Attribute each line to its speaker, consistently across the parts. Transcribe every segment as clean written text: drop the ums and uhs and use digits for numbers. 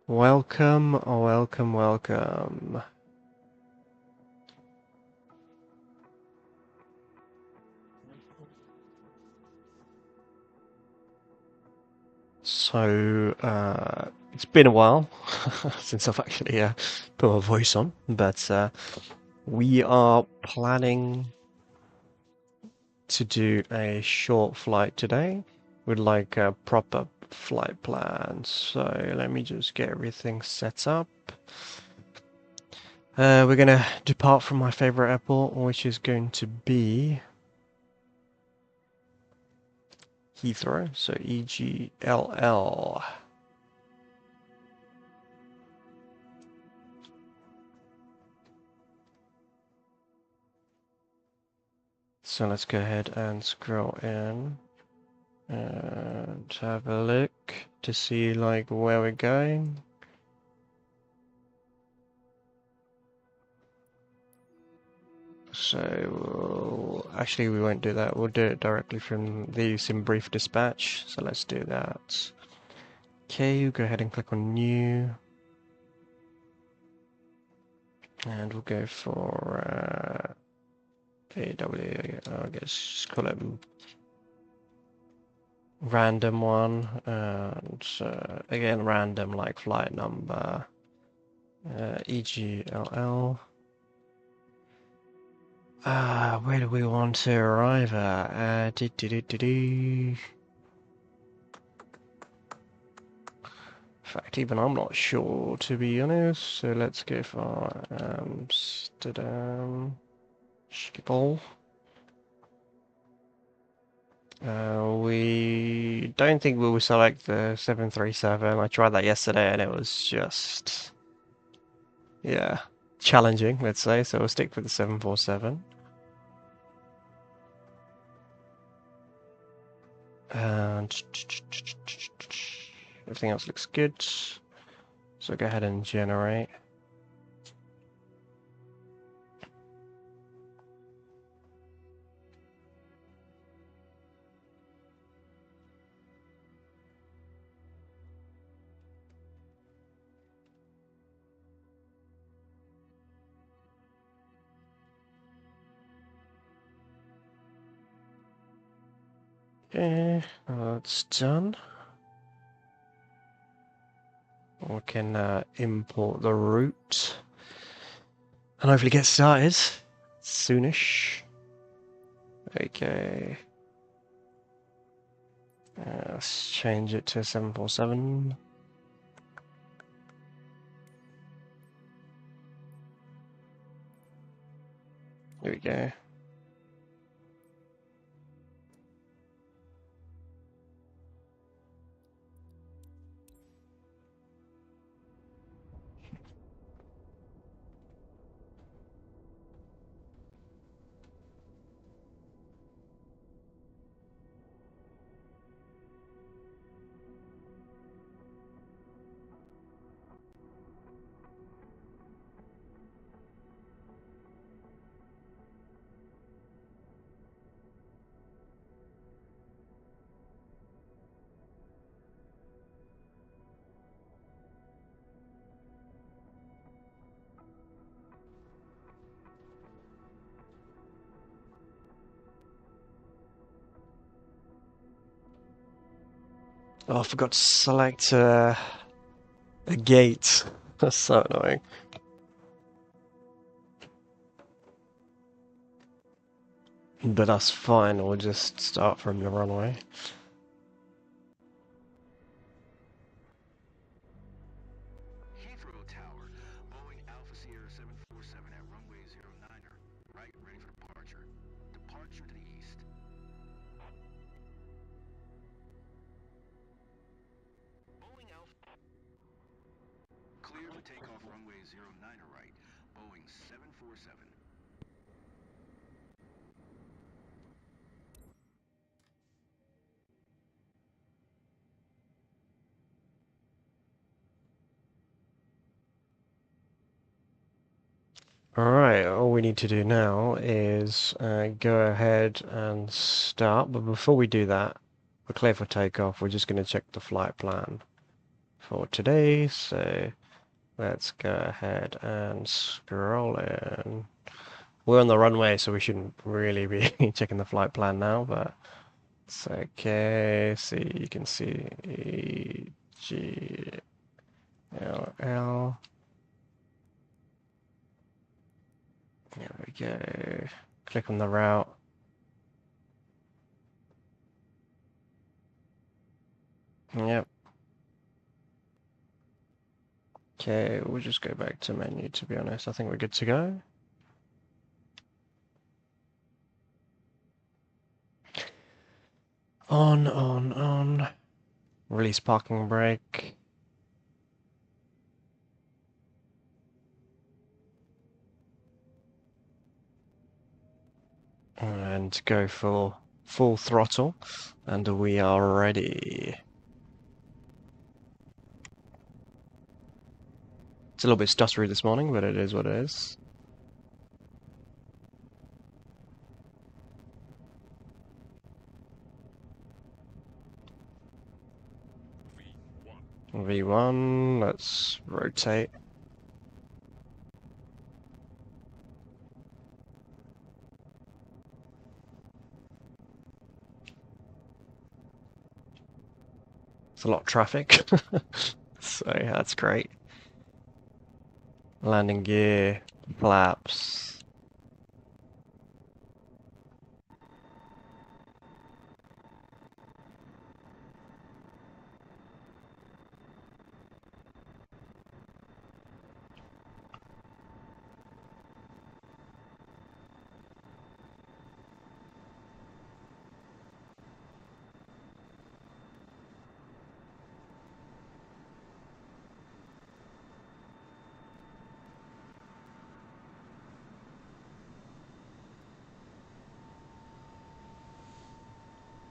Speaker 1: Welcome, welcome, welcome. It's been a while since I've actually put my voice on, but we are planning to do a short flight today with like a proper flight plan. So let me just get everything set up. We're gonna depart from my favorite airport, which is going to be Heathrow, so EGLL. So let's go ahead and scroll in and have a look to see like where we're going. So actually we won't do that. We'll do it directly from the sim brief dispatch. So let's do that. Okay, we'll go ahead and click on new. And we'll go for AW, I guess just call it random one. And again, random like flight number EGLL. Where do we want to arrive at? In fact, even I'm not sure, to be honest. So let's go for Amsterdam. Schiphol. We don't think we will select the 737. I tried that yesterday and it was just, yeah, challenging, let's say. So we'll stick with the 747. And everything else looks good. So go ahead and generate. Okay, that's done. We can import the route and hopefully get started soonish. Okay. Let's change it to 747. Here we go. Oh, I forgot to select a gate. That's so annoying. But that's fine, we'll just start from the runway.
Speaker 2: Heathrow Tower, Boeing Alpha Sierra 747 at runway 09er, right, ready for departure. Departure to the east. Boeing Alpha. Clear for takeoff runway 09er, right, Boeing 747.
Speaker 1: Alright, all we need to do now is go ahead and start, but before we do that, we're clear for takeoff, we're just going to check the flight plan. for today, so let's go ahead and scroll in. We're on the runway, so we shouldn't really be checking the flight plan now, but it's okay. See, you can see EGLL. There we go. Click on the route. Yep. Okay, we'll just go back to menu, to be honest. I think we're good to go. On. Release parking brake. And go for full throttle. And we are ready. It's a little bit stuttery this morning, but it is what it is. V1, let's rotate. It's a lot of traffic, so yeah, that's great. Landing gear, flaps.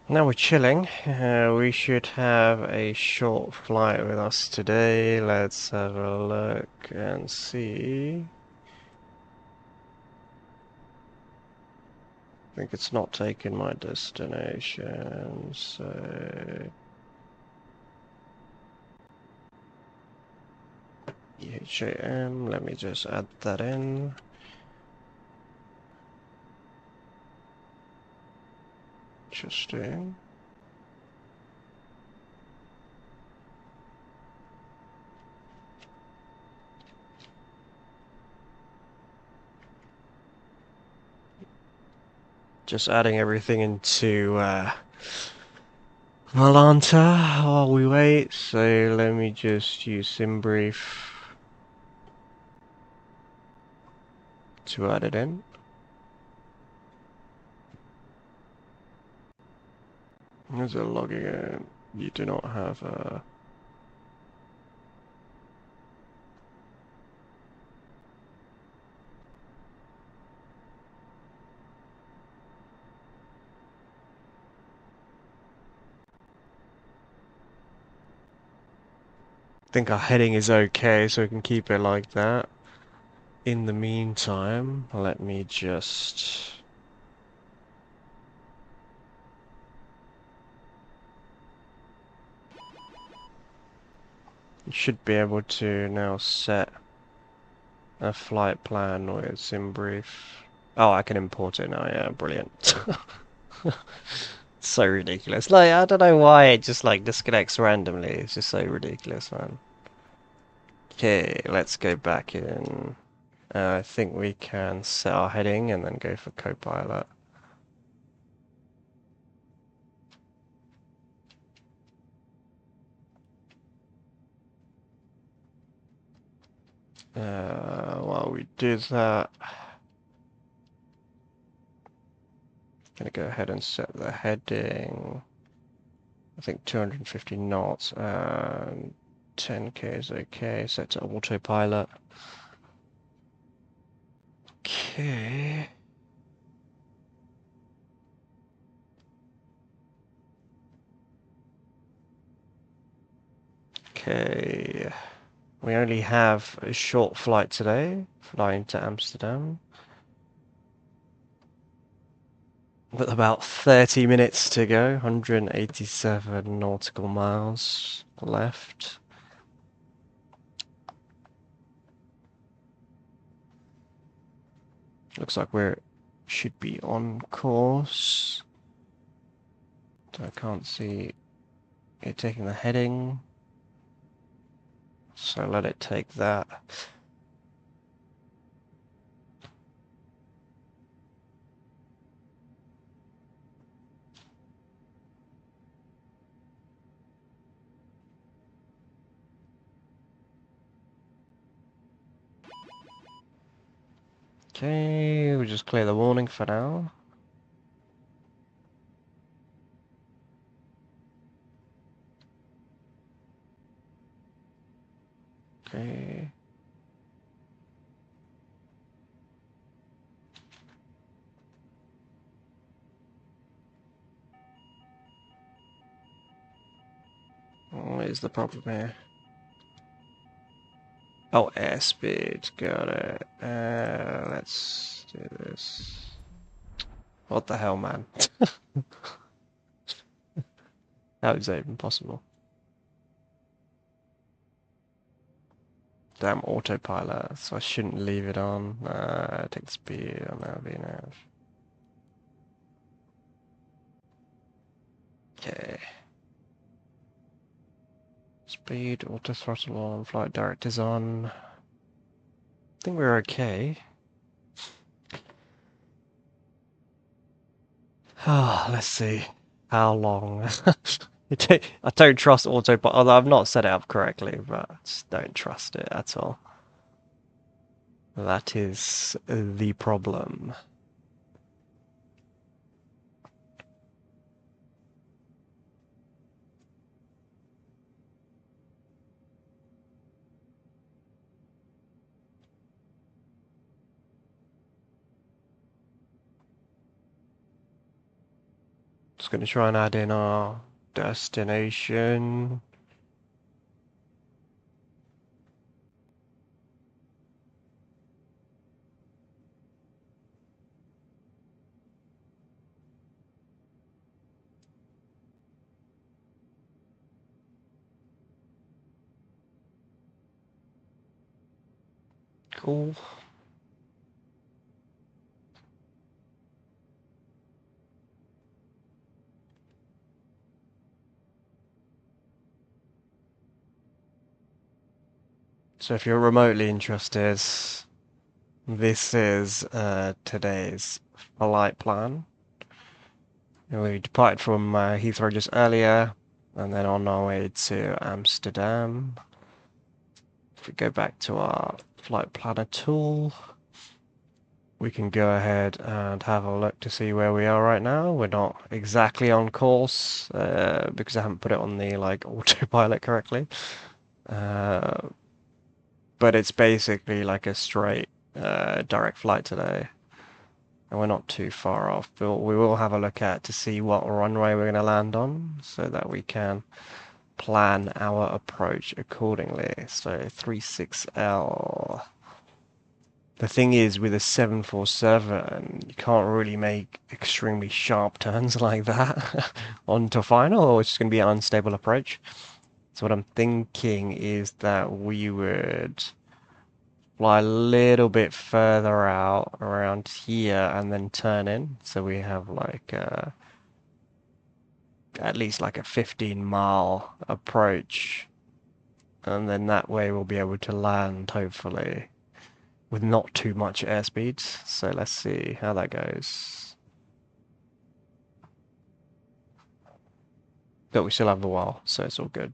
Speaker 1: Now we're chilling. We should have a short flight with us today. Let's have a look and see. I think it's not taking my destination, so EHAM, let me just add that in. Interesting. Just adding everything into Volanta while we wait, so let me just use SimBrief to add it in. There's a logging in. You do not have a... I think our heading is okay, so we can keep it like that. In the meantime, let me just... You should be able to now set a flight plan with SimBrief. Oh, I can import it now, yeah, brilliant. So ridiculous. Like, I don't know why it just like disconnects randomly. It's just so ridiculous, man. Okay, let's go back in. I think we can set our heading and then go for Copilot. While we do that, gonna go ahead and set the heading. I think 250 knots and 10k is okay. Set to autopilot. Okay. Okay. We only have a short flight today, flying to Amsterdam. With about 30 minutes to go, 187 nautical miles left. Looks like we should be on course. I can't see it taking the heading, so let it take that. Okay, we'll just clear the warning for now. Okay. What is the problem here? Oh, airspeed, got it. Let's do this. What the hell, man? How is that even possible? Damn autopilot, so I shouldn't leave it on. Take the speed on LV. Okay. Speed, auto throttle on, flight directors on. I think we're okay. Ah, let's see how long. I don't trust autopilot, although I've not set it up correctly, but I just don't trust it at all. That is the problem. Just going to try and add in our destination. Cool. So if you're remotely interested, this is today's flight plan. We departed from Heathrow just earlier, and then on our way to Amsterdam. If we go back to our flight planner tool, we can go ahead and have a look to see where we are right now. We're not exactly on course because I haven't put it on the autopilot correctly. But it's basically like a straight direct flight today. And we're not too far off, but we will have a look at to see what runway we're going to land on so that we can plan our approach accordingly. So 36L. The thing is, with a 747, you can't really make extremely sharp turns like that onto final, or it's just going to be an unstable approach. So what I'm thinking is that we would fly a little bit further out around here and then turn in. So we have at least like a 15-mile approach. And then that way we'll be able to land, hopefully, with not too much airspeed. So let's see how that goes. But we still have a while, so it's all good.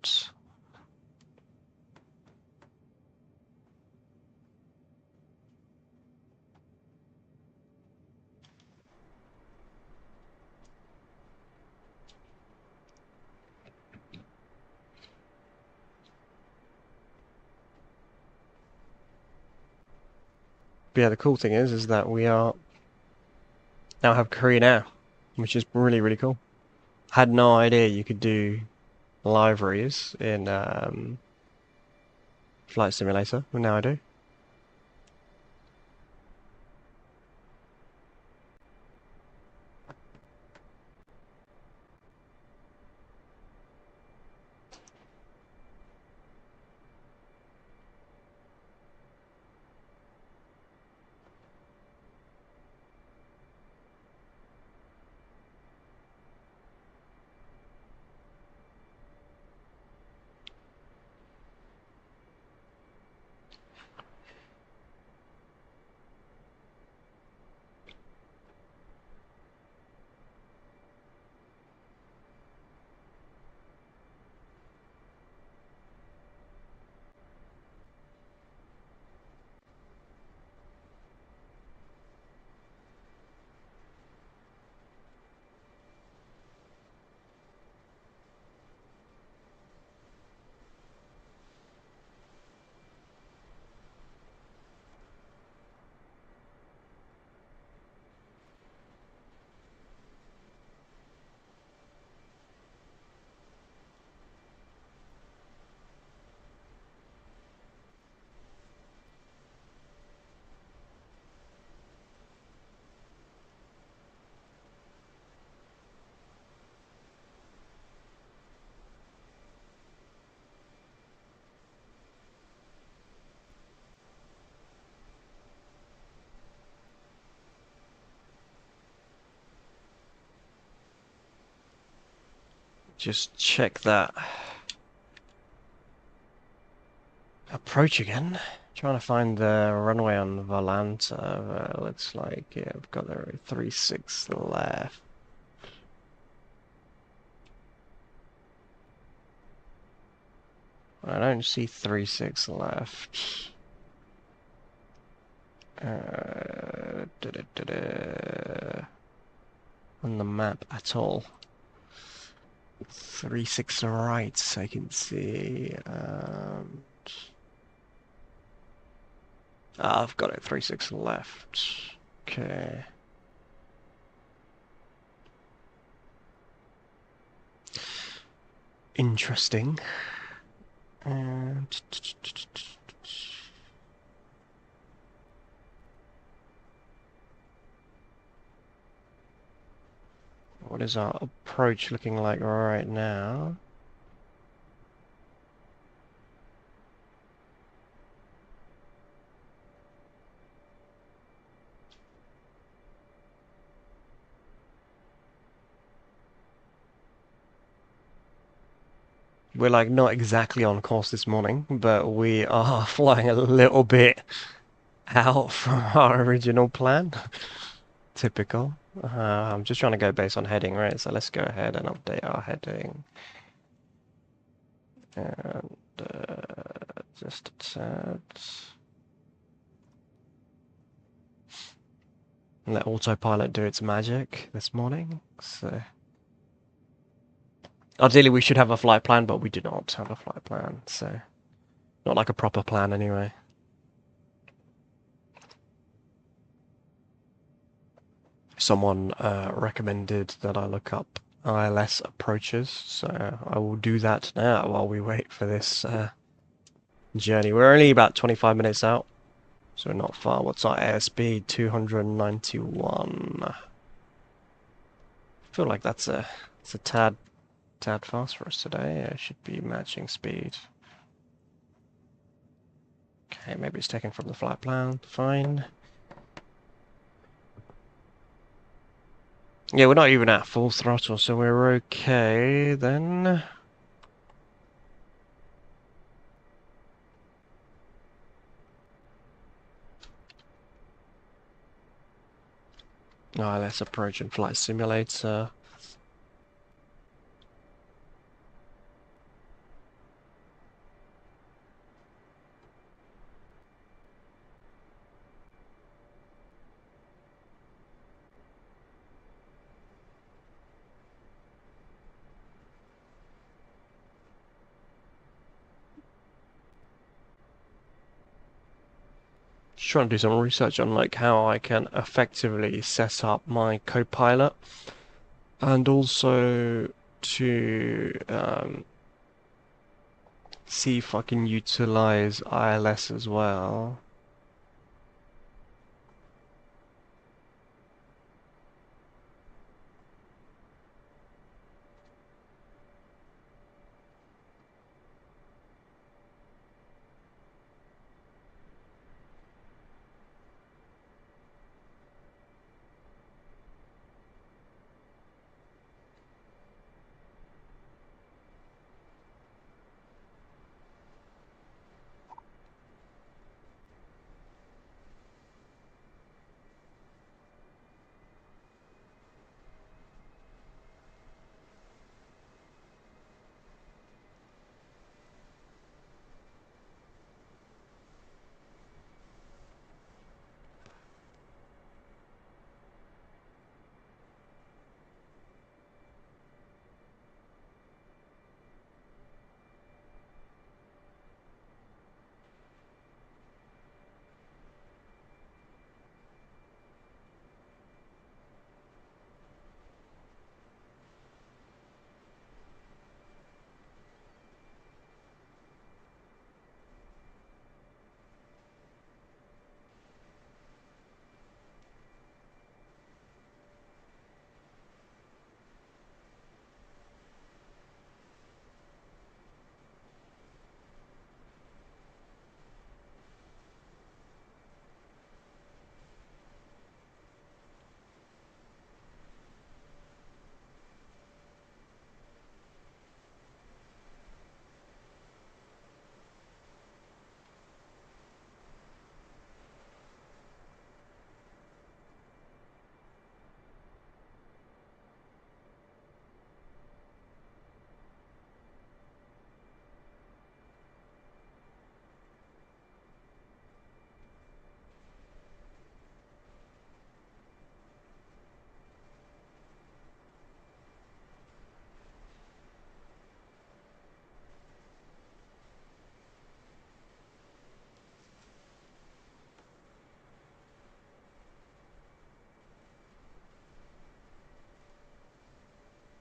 Speaker 1: But yeah, the cool thing is that we are now have Korean Air, which is really, really cool. Had no idea you could do liveries in Flight Simulator, but now I do. just check that approach again. Trying to find the runway on Volanta. Looks like, yeah, I've got the 36 left. I don't see 36 left. On the map at all. 36 right, I can see. I've got it. 36 left. Okay. Interesting. And what is our approach looking like right now? We're like not exactly on course this morning, but we are flying a little bit out from our original plan. Typical. I'm just trying to go based on heading, right? So let's go ahead and update our heading. And just a tad. Let autopilot do its magic this morning. So ideally we should have a flight plan, but we do not have a flight plan. So not like a proper plan anyway. Someone recommended that I look up ILS approaches, so I will do that now while we wait for this journey. We're only about 25 minutes out, so we're not far. What's our airspeed? 291. I feel like that's a tad fast for us today. It should be matching speed. Okay, maybe it's taken from the flight plan. Fine. Yeah, we're not even at full throttle, so we're okay then. Let's approach and flight simulator. Just trying to do some research on like how I can effectively set up my co-pilot, and also to see if I can utilize ILS as well.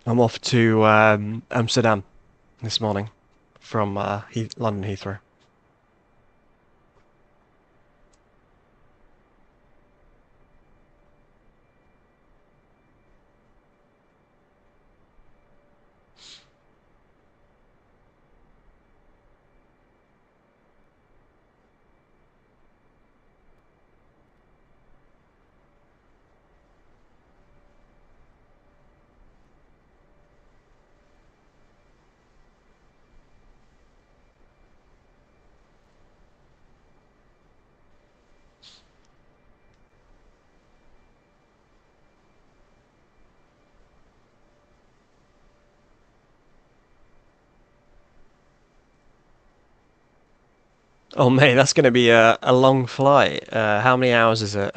Speaker 1: I'm off to Amsterdam this morning from London Heathrow. Oh mate, that's going to be a long flight. How many hours is it?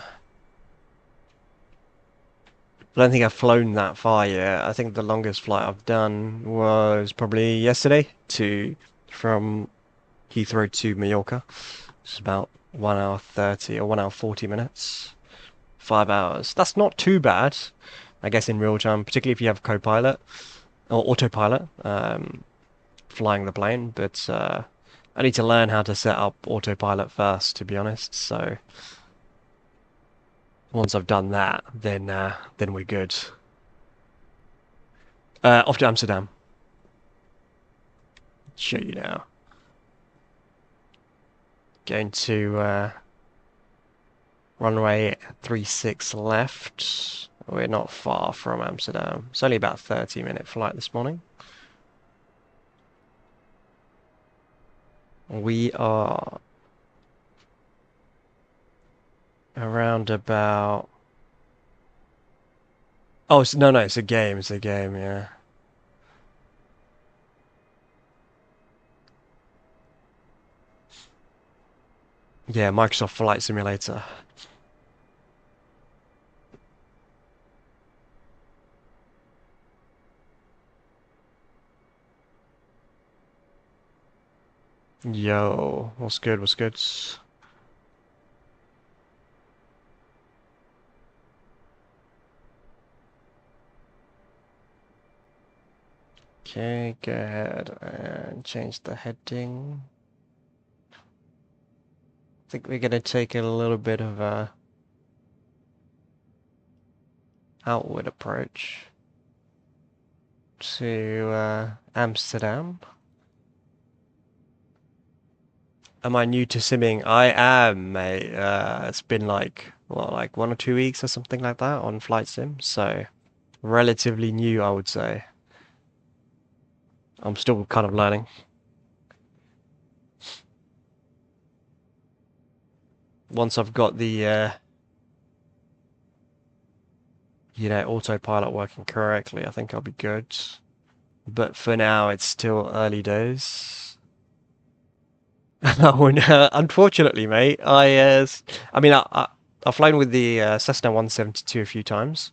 Speaker 1: I don't think I've flown that far yet. I think the longest flight I've done was probably yesterday to from Heathrow to Mallorca. It's about 1 hour 30 or 1 hour 40 minutes. 5 hours. That's not too bad, I guess, in real time, particularly if you have co-pilot or autopilot flying the plane. But I need to learn how to set up autopilot first, to be honest. So once I've done that, then we're good. Off to Amsterdam. Show you now. Going to runway 36 left. We're not far from Amsterdam. It's only about a 30-minute flight this morning. We are around about... Oh, no, it's a game. It's a game, yeah. Yeah, Microsoft Flight Simulator. Yo, what's good? What's good? Okay, go ahead and change the heading. I think we're gonna take a little bit of a outward approach to Amsterdam. Am I new to simming? I am, mate. It's been like, what, like 1 or 2 weeks or something like that on Flight Sim, so relatively new, I would say. I'm still kind of learning. Once I've got the, autopilot working correctly, I think I'll be good. But for now, it's still early days. Oh, no, unfortunately, mate, I mean, I've flown with the Cessna 172 a few times.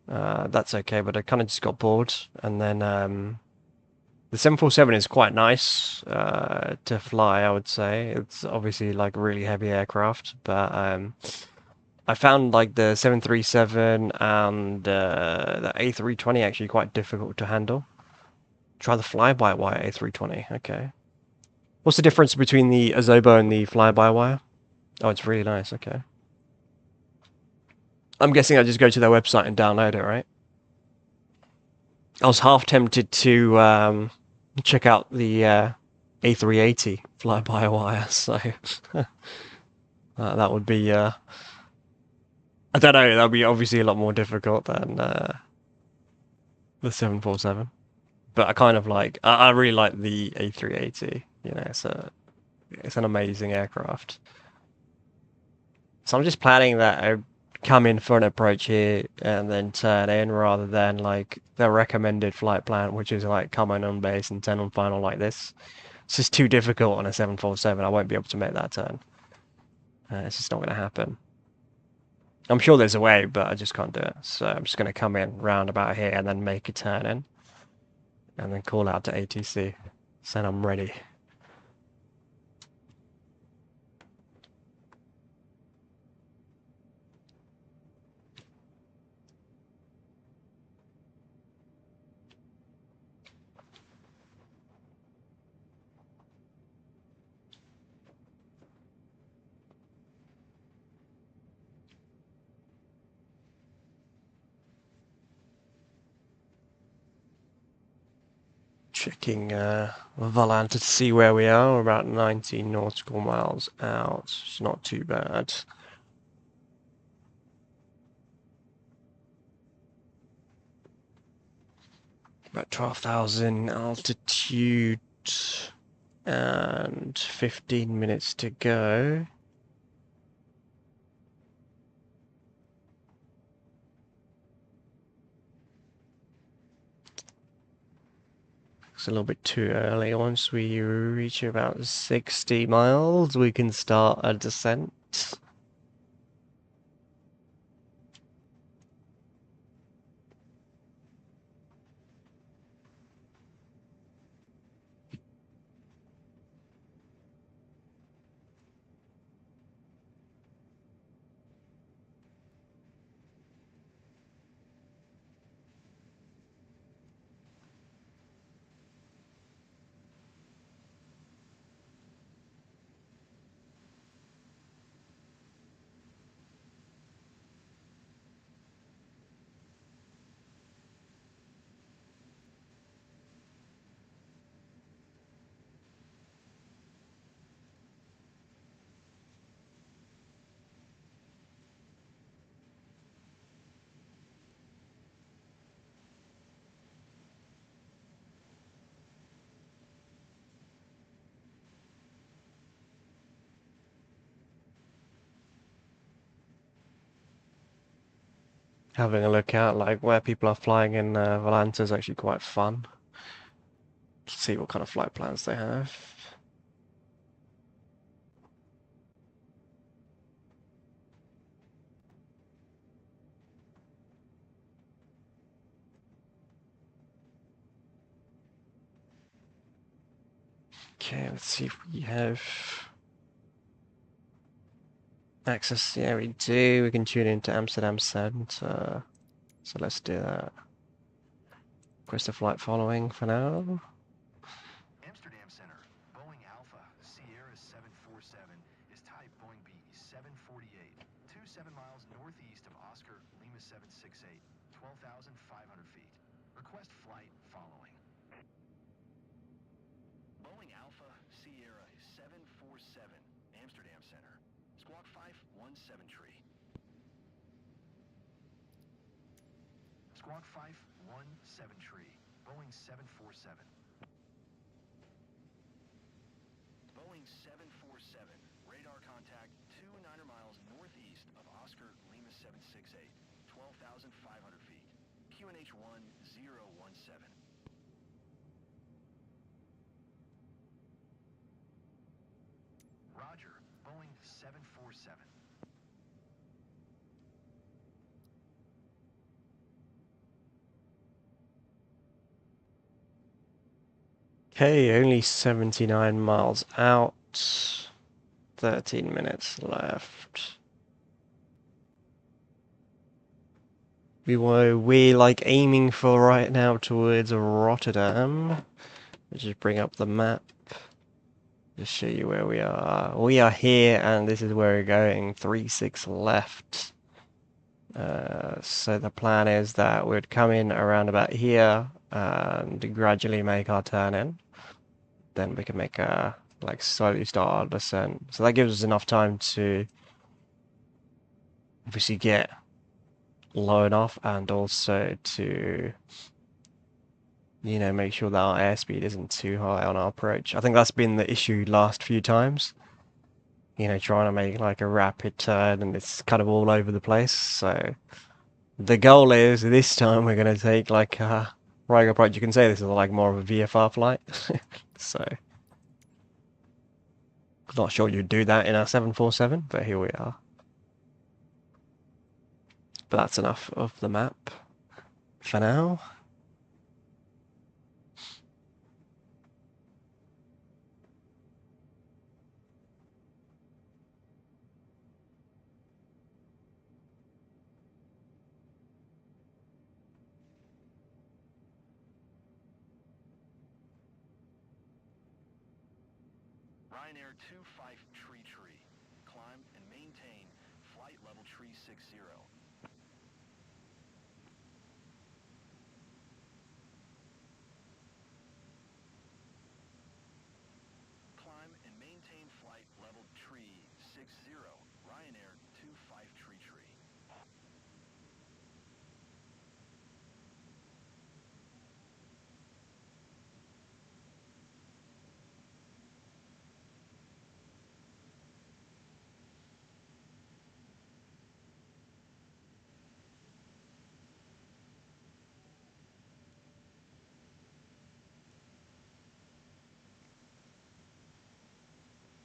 Speaker 1: That's okay, but I kind of just got bored. And then the 747 is quite nice to fly, I would say. It's obviously like a really heavy aircraft, but I found like the 737 and the A320 actually quite difficult to handle. Try the fly-by-wire A320. Okay. What's the difference between the Azobo and the fly-by-wire? Oh, it's really nice. Okay. I'm guessing I just go to their website and download it, right? I was half tempted to check out the A380 fly-by-wire, so that would be I don't know, that would be obviously a lot more difficult than the 747. But I kind of like I really like the A380. It's an amazing aircraft. So I'm just planning that I come in for an approach here and then turn in rather than like the recommended flight plan, which is like come in on base and turn on final like this. It's just too difficult on a 747. I won't be able to make that turn. It's just not going to happen. I'm sure there's a way, but I just can't do it. So I'm just going to come in round about here and then make a turn in and then call out to ATC. Saying I'm ready. checking Valanta to see where we are. We're about 19 nautical miles out. It's not too bad. About 12,000 altitude and 15 minutes to go. It's a little bit too early. Once we reach about 60 miles, we can start a descent. Having a look at like where people are flying in Valanta is actually quite fun. See what kind of flight plans they have. Okay, let's see if we have access. Yeah, we do. We can tune into Amsterdam Centre. So let's do that. Request a flight following for now.
Speaker 2: Amsterdam Center, Boeing Alpha, Sierra 747 is type Boeing B 748, 27 miles northeast of Oscar Lima 768, 12,500 feet. Request flight following. Boeing Alpha, Sierra 747, Amsterdam Center, Squawk 517 tree. Squawk 517 tree, Boeing 747. Boeing 747, radar contact 2 miles northeast of Oscar Lima 768, 12,500 feet. QNH 1017. Roger, Boeing 747.
Speaker 1: Okay, only 79 miles out. 13 minutes left. We're like aiming for right now towards Rotterdam. Let's just bring up the map. Just show you where we are. We are here, and this is where we're going. 3-6 left. So the plan is that we'd come in around about here and gradually make our turn in. Then we can make a like slowly start our descent. So that gives us enough time to obviously get low enough and also to make sure that our airspeed isn't too high on our approach. I think that's been the issue last few times. Trying to make like a rapid turn and it's kind of all over the place. So the goal is this time we're going to take like a right approach. You can say this is like more of a VFR flight. So not sure you'd do that in our 747, but here we are. But that's enough of the map for now.
Speaker 2: Ryanair 25 tree. Climb and maintain flight level tree 60. 60, Ryanair 25 Tree Tree.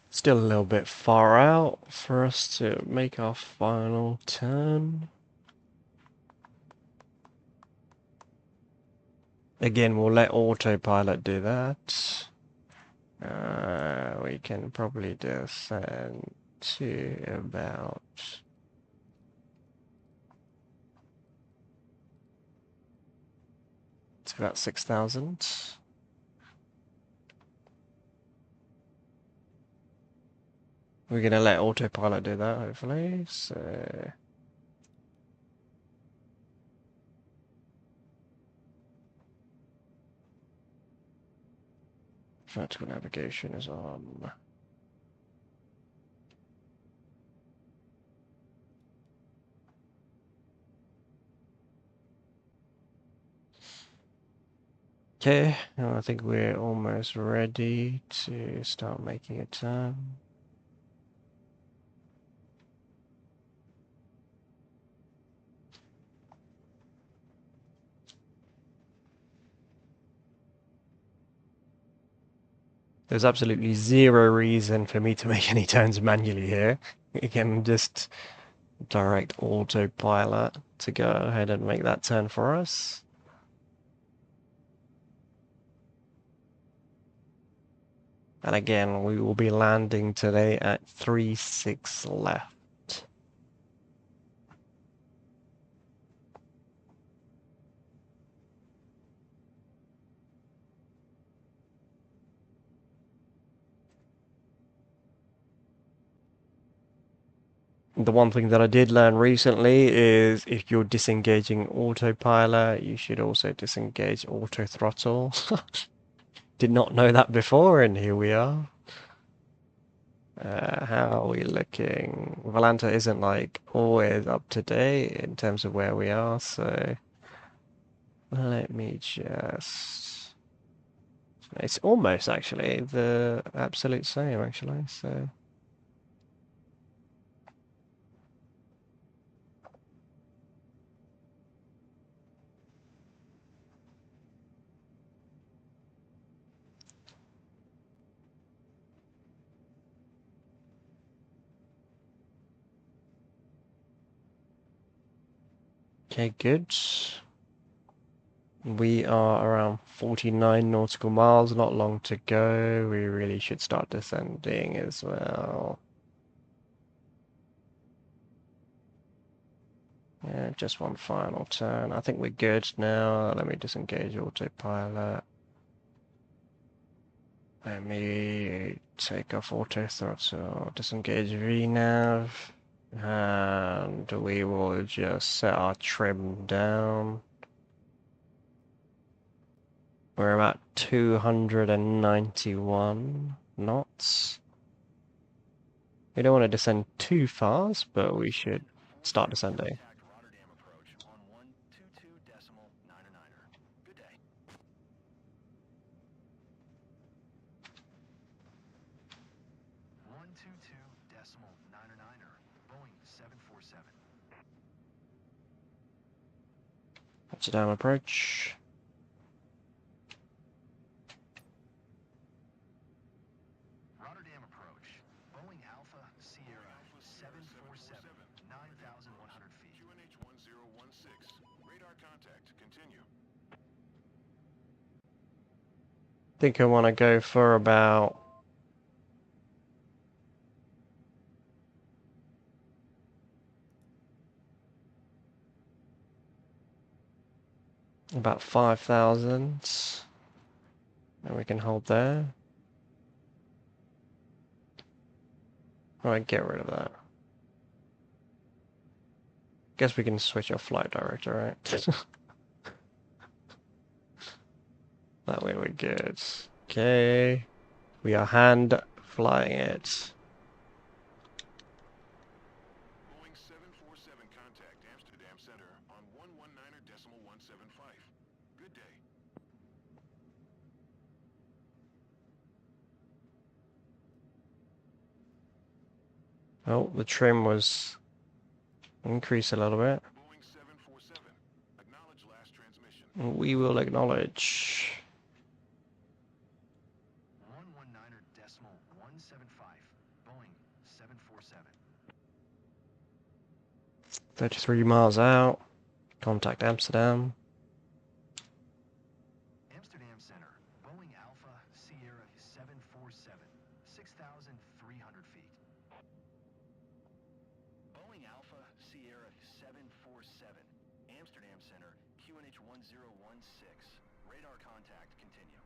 Speaker 1: Still a little bit far out for us to make our final turn. Again, we'll let autopilot do that. We can probably descend to about it's about 6,000. We're gonna let autopilot do that, hopefully. So vertical navigation is on. Okay, I think we're almost ready to start making a turn. There's absolutely zero reason for me to make any turns manually here. You can just direct autopilot to go ahead and make that turn for us. And again, we will be landing today at 3-6 left. The one thing that I did learn recently is if you're disengaging autopilot, you should also disengage auto throttle. Did not know that before, and here we are. How are we looking? Volanta isn't like always up to date in terms of where we are, so let me just. It's almost actually the absolute same, actually. So. Okay, good. We are around 49 nautical miles, not long to go. We really should start descending as well. Yeah, just one final turn. I think we're good now. Let me disengage autopilot. Let me take off auto throttle, disengage VNav, and we will just set our trim down. We're about 291 knots. We don't want to descend too fast, but we should start descending.
Speaker 2: Contact Rotterdam approach on 122.99er. Good day. 122.99er. Boeing 747.
Speaker 1: Amsterdam approach.
Speaker 2: Rotterdam approach. Boeing Alpha Sierra 747. 9,100 feet. QNH 1016. Radar contact. Continue.
Speaker 1: Think I want to go for about about 5,000, and we can hold there. Right, get rid of that. Guess we can switch our flight director, right? That way we're good. Okay, we are hand flying it. Oh, the trim was increased a little bit.
Speaker 2: Boeing 747. Acknowledge last transmission.
Speaker 1: We will acknowledge.
Speaker 2: 119er decimal 175. Boeing 747.
Speaker 1: 33 miles out. Contact Amsterdam.
Speaker 2: Amsterdam Center. Boeing Alpha Sierra 747. 6,300 feet. Boeing Alpha Sierra 747. Amsterdam Center. QNH 1016. Radar contact continue.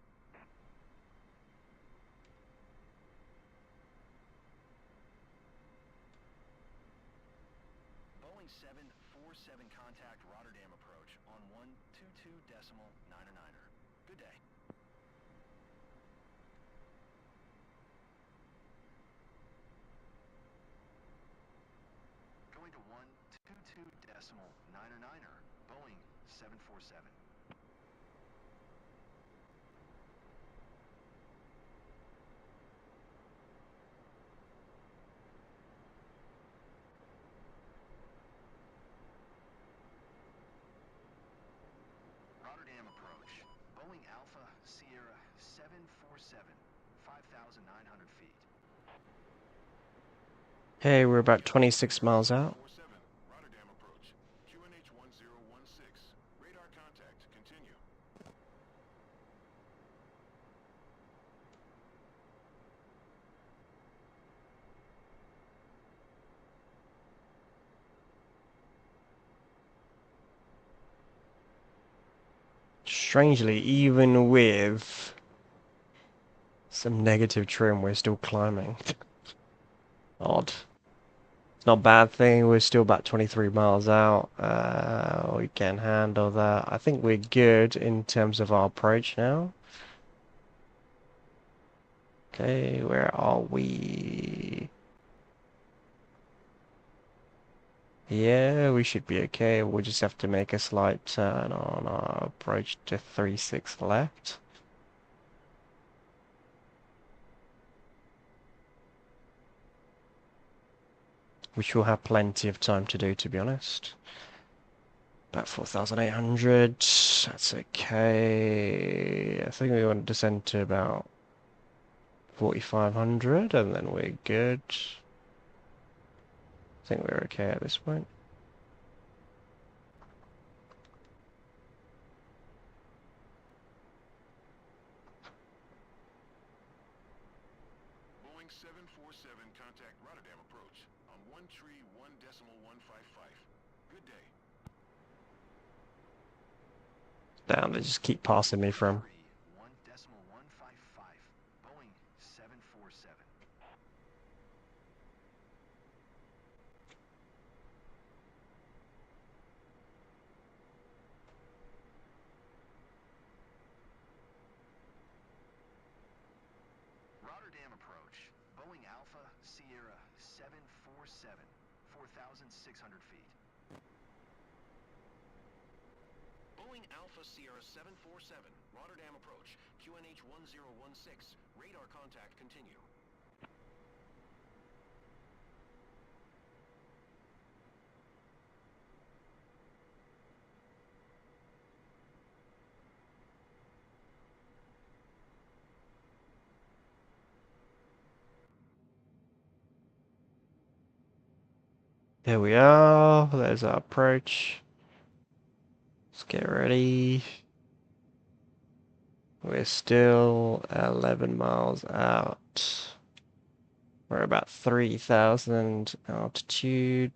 Speaker 2: Boeing 747 contact Rotterdam approach on 122.9er. Good day. Going to 122.9er. Boeing 747. Rotterdam approach. Boeing Alpha Sierra 747. 5,900 feet.
Speaker 1: Hey, we're about 26 miles out.
Speaker 2: Rotterdam approach. QNH 1016. Radar contact continue.
Speaker 1: Strangely, even with some negative trim, we're still climbing. Odd. It's not a bad thing. We're still about 23 miles out. We can handle that. I think we're good in terms of our approach now. Okay, where are we? Yeah, we should be okay. We'll just have to make a slight turn on our approach to 36 left. Which we'll have plenty of time to do, to be honest. About 4,800. That's okay. I think we want to descend to about 4,500 and then we're good. I think we're okay at this point.
Speaker 2: Boeing 747 contact Rotterdam approach on 131.155. Good day.
Speaker 1: Damn, they just keep passing me from.
Speaker 2: 1.155. Boeing 747. Rotterdam approach. Boeing Alpha Sierra 747. 4,600 feet. Boeing Alpha Sierra 747. Rotterdam approach. QNH 1016. Radar contact continue.
Speaker 1: There we are. There's our approach. Let's get ready. We're still 11 miles out. We're about 3,000 altitude.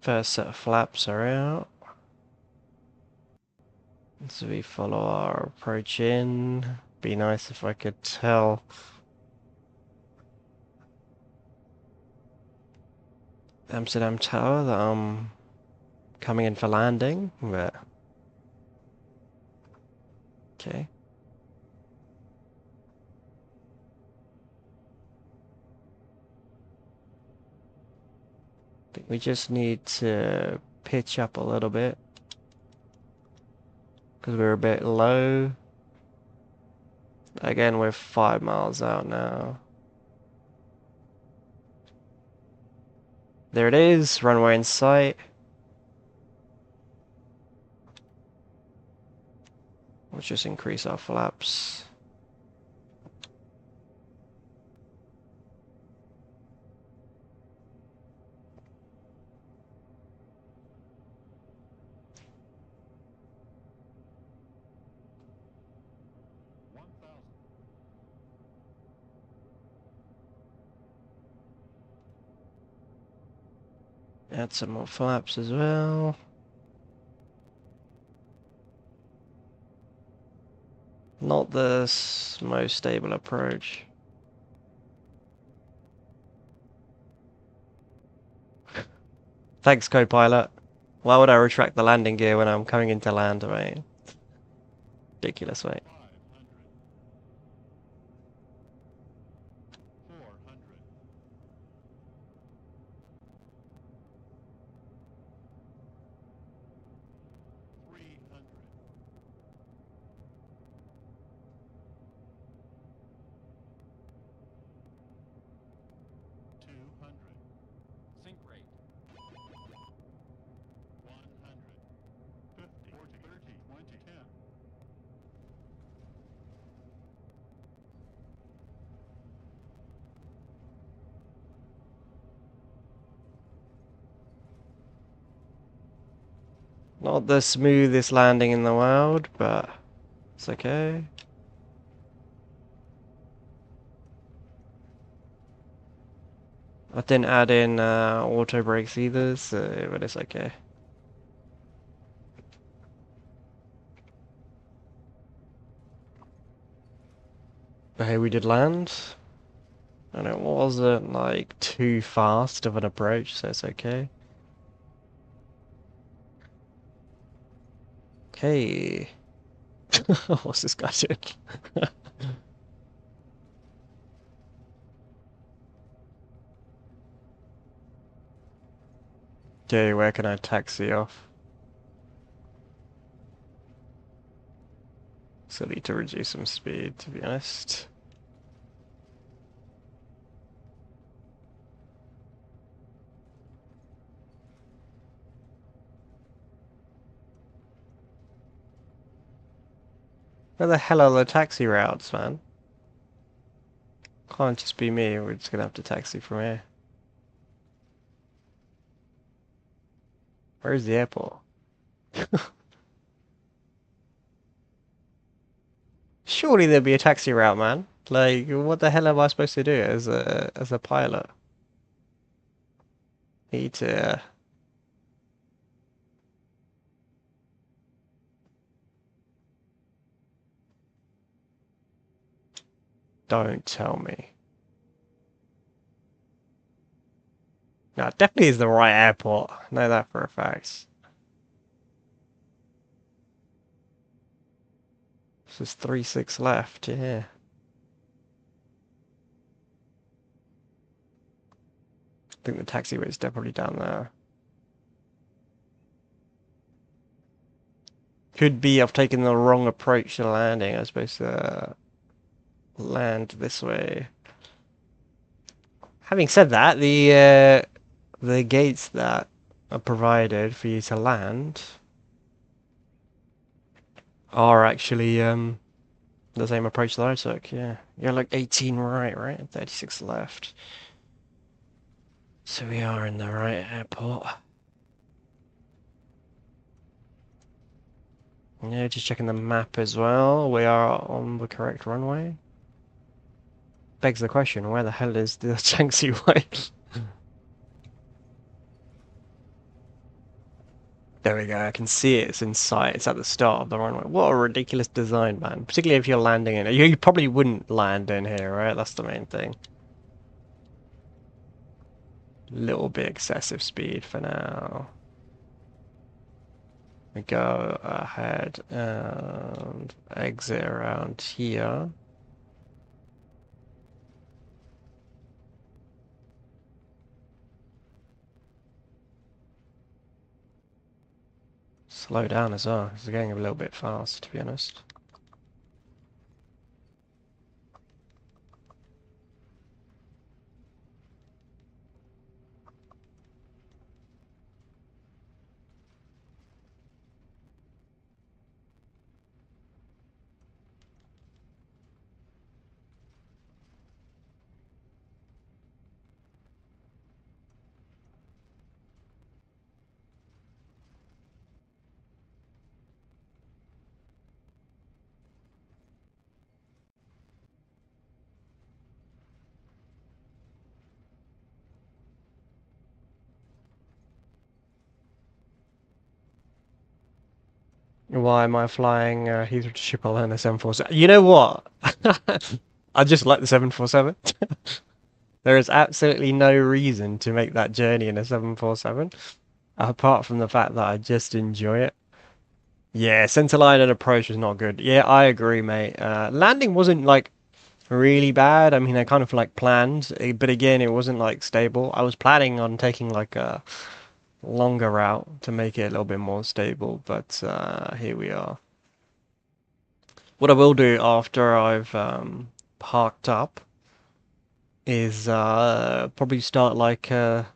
Speaker 1: First set of flaps are out. So we follow our approach in. Be nice if I could tell Amsterdam Tower that I'm coming in for landing, but okay. I think we just need to pitch up a little bit because we're a bit low. Again, we're 5 miles out now. There it is, runway in sight. Let's just increase our flaps. Add some more flaps as well. Not the most stable approach. Thanks, co-pilot. Why would I retract the landing gear when I'm coming into land, mate? Ridiculous, mate.
Speaker 2: 200. Sink rate. 100. 50. 40. 30. 20. 10.
Speaker 1: Not the smoothest landing in the world, but it's okay. I didn't add in auto brakes either, so but it's okay. But hey, we did land, and it wasn't like too fast of an approach, so it's okay. Okay. What's this guy doing? Okay, where can I taxi off? Silly to reduce some speed, to be honest. Where the hell are the taxi routes, man? Can't just be me, we're just gonna have to taxi from here. Where's the airport? Surely there'd be a taxi route, man. Like, what the hell am I supposed to do as a pilot? Need to. Don't tell me. No, it definitely is the right airport. I know that for a fact. This is 3-6 left, yeah. I think the taxiway is definitely down there. Could be I've taken the wrong approach to landing. I was supposed to land this way. Having said that, the gates that are provided for you to land are actually the same approach that I took. Yeah, you're like 18 right, and 36 left. So we are in the right airport. Yeah, just checking the map as well. We are on the correct runway. Begs the question, where the hell is the taxiway? There we go, I can see it. It's in sight. It's at the start of the runway. What a ridiculous design, man. Particularly if you're landing in it. You probably wouldn't land in here, right? That's the main thing. Little bit excessive speed for now. We go ahead and exit around here. Slow down as well. It's getting a little bit fast, to be honest. Why am I flying Heathrow to Schiphol and the 747? You know what? I just like the 747. There is absolutely no reason to make that journey in a 747, apart from the fact that I just enjoy it. Yeah, center line and approach was not good. Yeah, I agree, mate. Landing wasn't like really bad. I mean, I kind of like planned, but again, it wasn't like stable. I was planning on taking like a longer route to make it a little bit more stable, but here we are. What I will do after I've parked up is probably start like a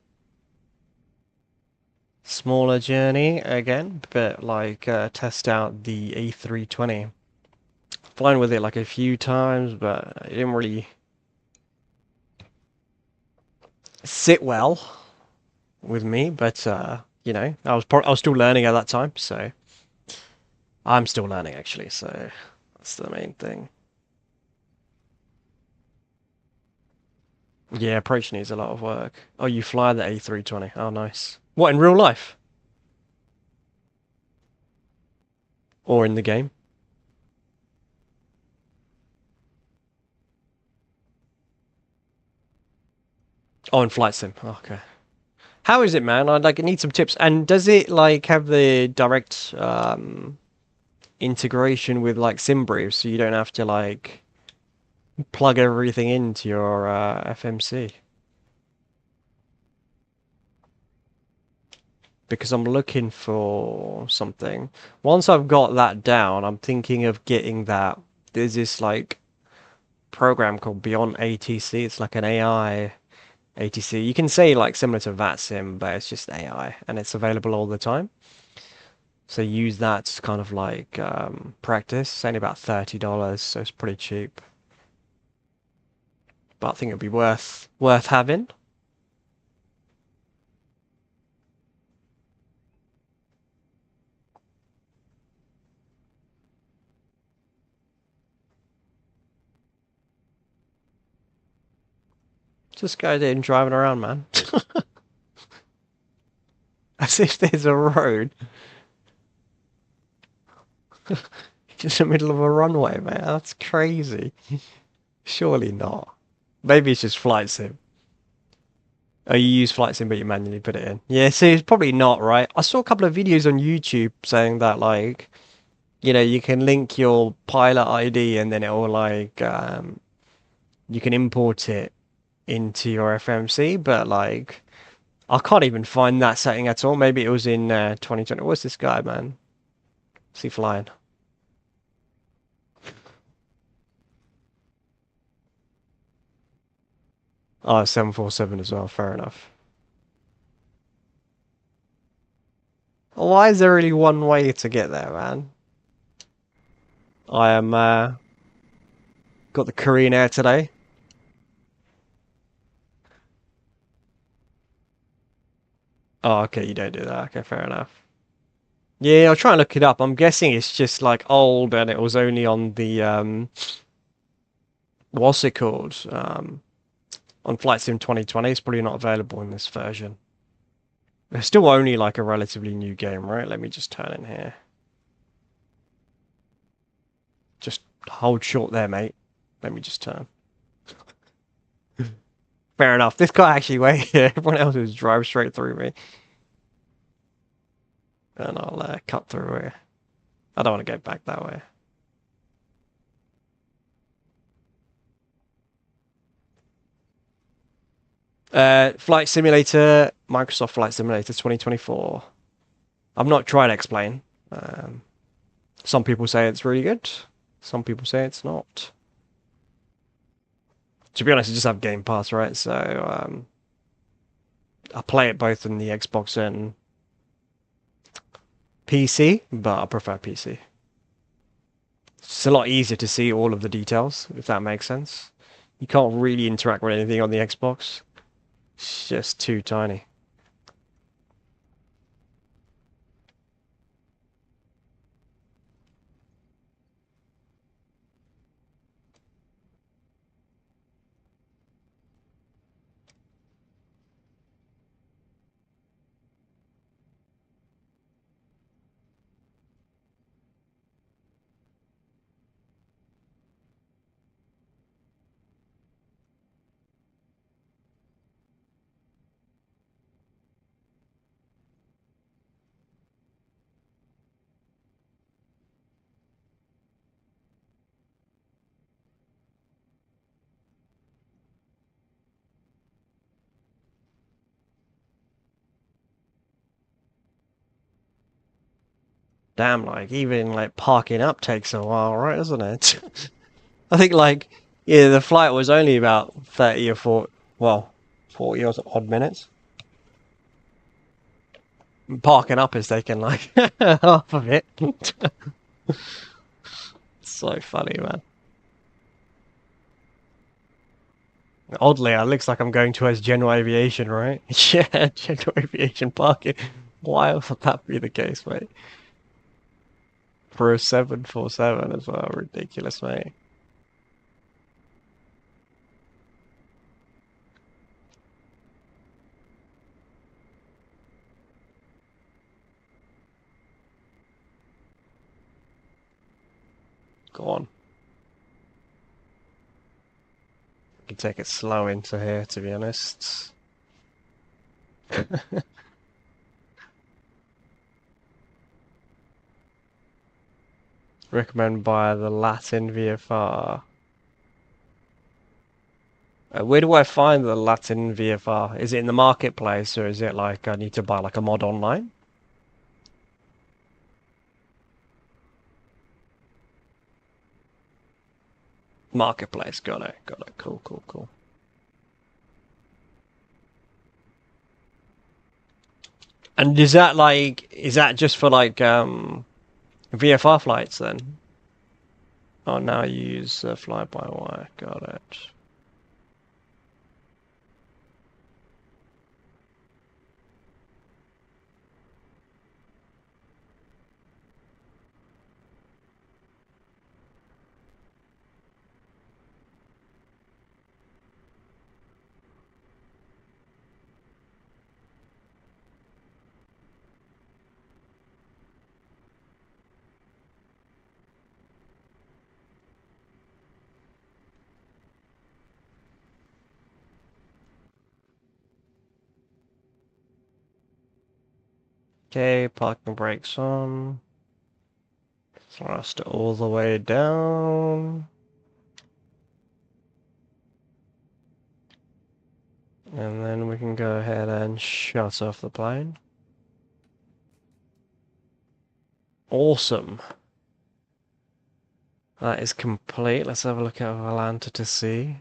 Speaker 1: smaller journey again, but like test out the A320. Flown with it like a few times, but it didn't really sit well with me. But you know, I was still learning at that time, so I'm still learning actually. So that's the main thing. Yeah, approach needs a lot of work. Oh, you fly the A320. Oh, nice. What, in real life? Or in the game? Oh, in Flight Sim. Oh, okay. How is it, man? I'd like need some tips. And does it like have the direct integration with like SimBrief, so you don't have to like plug everything into your FMC? Because I'm looking for something. Once I've got that down, I'm thinking of getting that. There's this like program called Beyond ATC. It's like an AI ATC. You can say like similar to VATSIM, but it's just AI and it's available all the time. So use that to kind of like practice. It's only about $30, so it's pretty cheap. But I think it'd be worth having. Just go there and driving around, man. As if there's a road just in the middle of a runway, man. That's crazy. Surely not. Maybe it's just flight sim. Oh, you use flight sim, but you manually put it in. Yeah, so it's probably not, right? I saw a couple of videos on YouTube saying that, like, you know, you can link your pilot ID and then it will, like, you can import it into your FMC, but, like, I can't even find that setting at all. Maybe it was in 2020. What's this guy, man? Is he flying? Oh, 747 as well. Fair enough. Why is there only one way to get there, man? I am got the Korean Air today. Oh, okay, you don't do that. Okay, fair enough. Yeah, I'll try and look it up. I'm guessing it's just like old and it was only on the what's it called? On Flight Sim 2020. It's probably not available in this version. It's still only like a relatively new game, right? Let me just turn in here. Just hold short there, mate. Let me just turn. Fair enough. This guy actually waited. Everyone else was drive straight through me. and I'll cut through here. I don't want to go back that way. Flight Simulator, Microsoft Flight Simulator 2024. I'm not trying to explain. Um, some people say it's really good. Some people say it's not. To be honest, I just have Game Pass, right? So I play it both in the Xbox and PC, but I prefer PC. It's a lot easier to see all of the details, if that makes sense. You can't really interact with anything on the Xbox. It's just too tiny. Damn, like even like parking up takes a while, right, isn't it? I think like yeah, the flight was only about 30 or 40, well, 40 or odd minutes. Parking up is taking like half of it. So funny, man. Oddly, it looks like I'm going towards general aviation, right? Yeah, general aviation parking. Why would that be the case, mate? For a 747 as well, ridiculous, mate. Go on. I can take it slow into here, to be honest. Recommend buy the Latin VFR. Where do I find the Latin VFR? Is it in the marketplace or is it like I need to buy like a mod online? Marketplace, got it, got it. Cool, cool, cool. And is that just for like VFR flights then? Oh, now you use fly-by-wire. Got it. Okay, parking brakes on. Thrust all the way down. And then we can go ahead and shut off the plane. Awesome. That is complete. Let's have a look at Atlanta to see.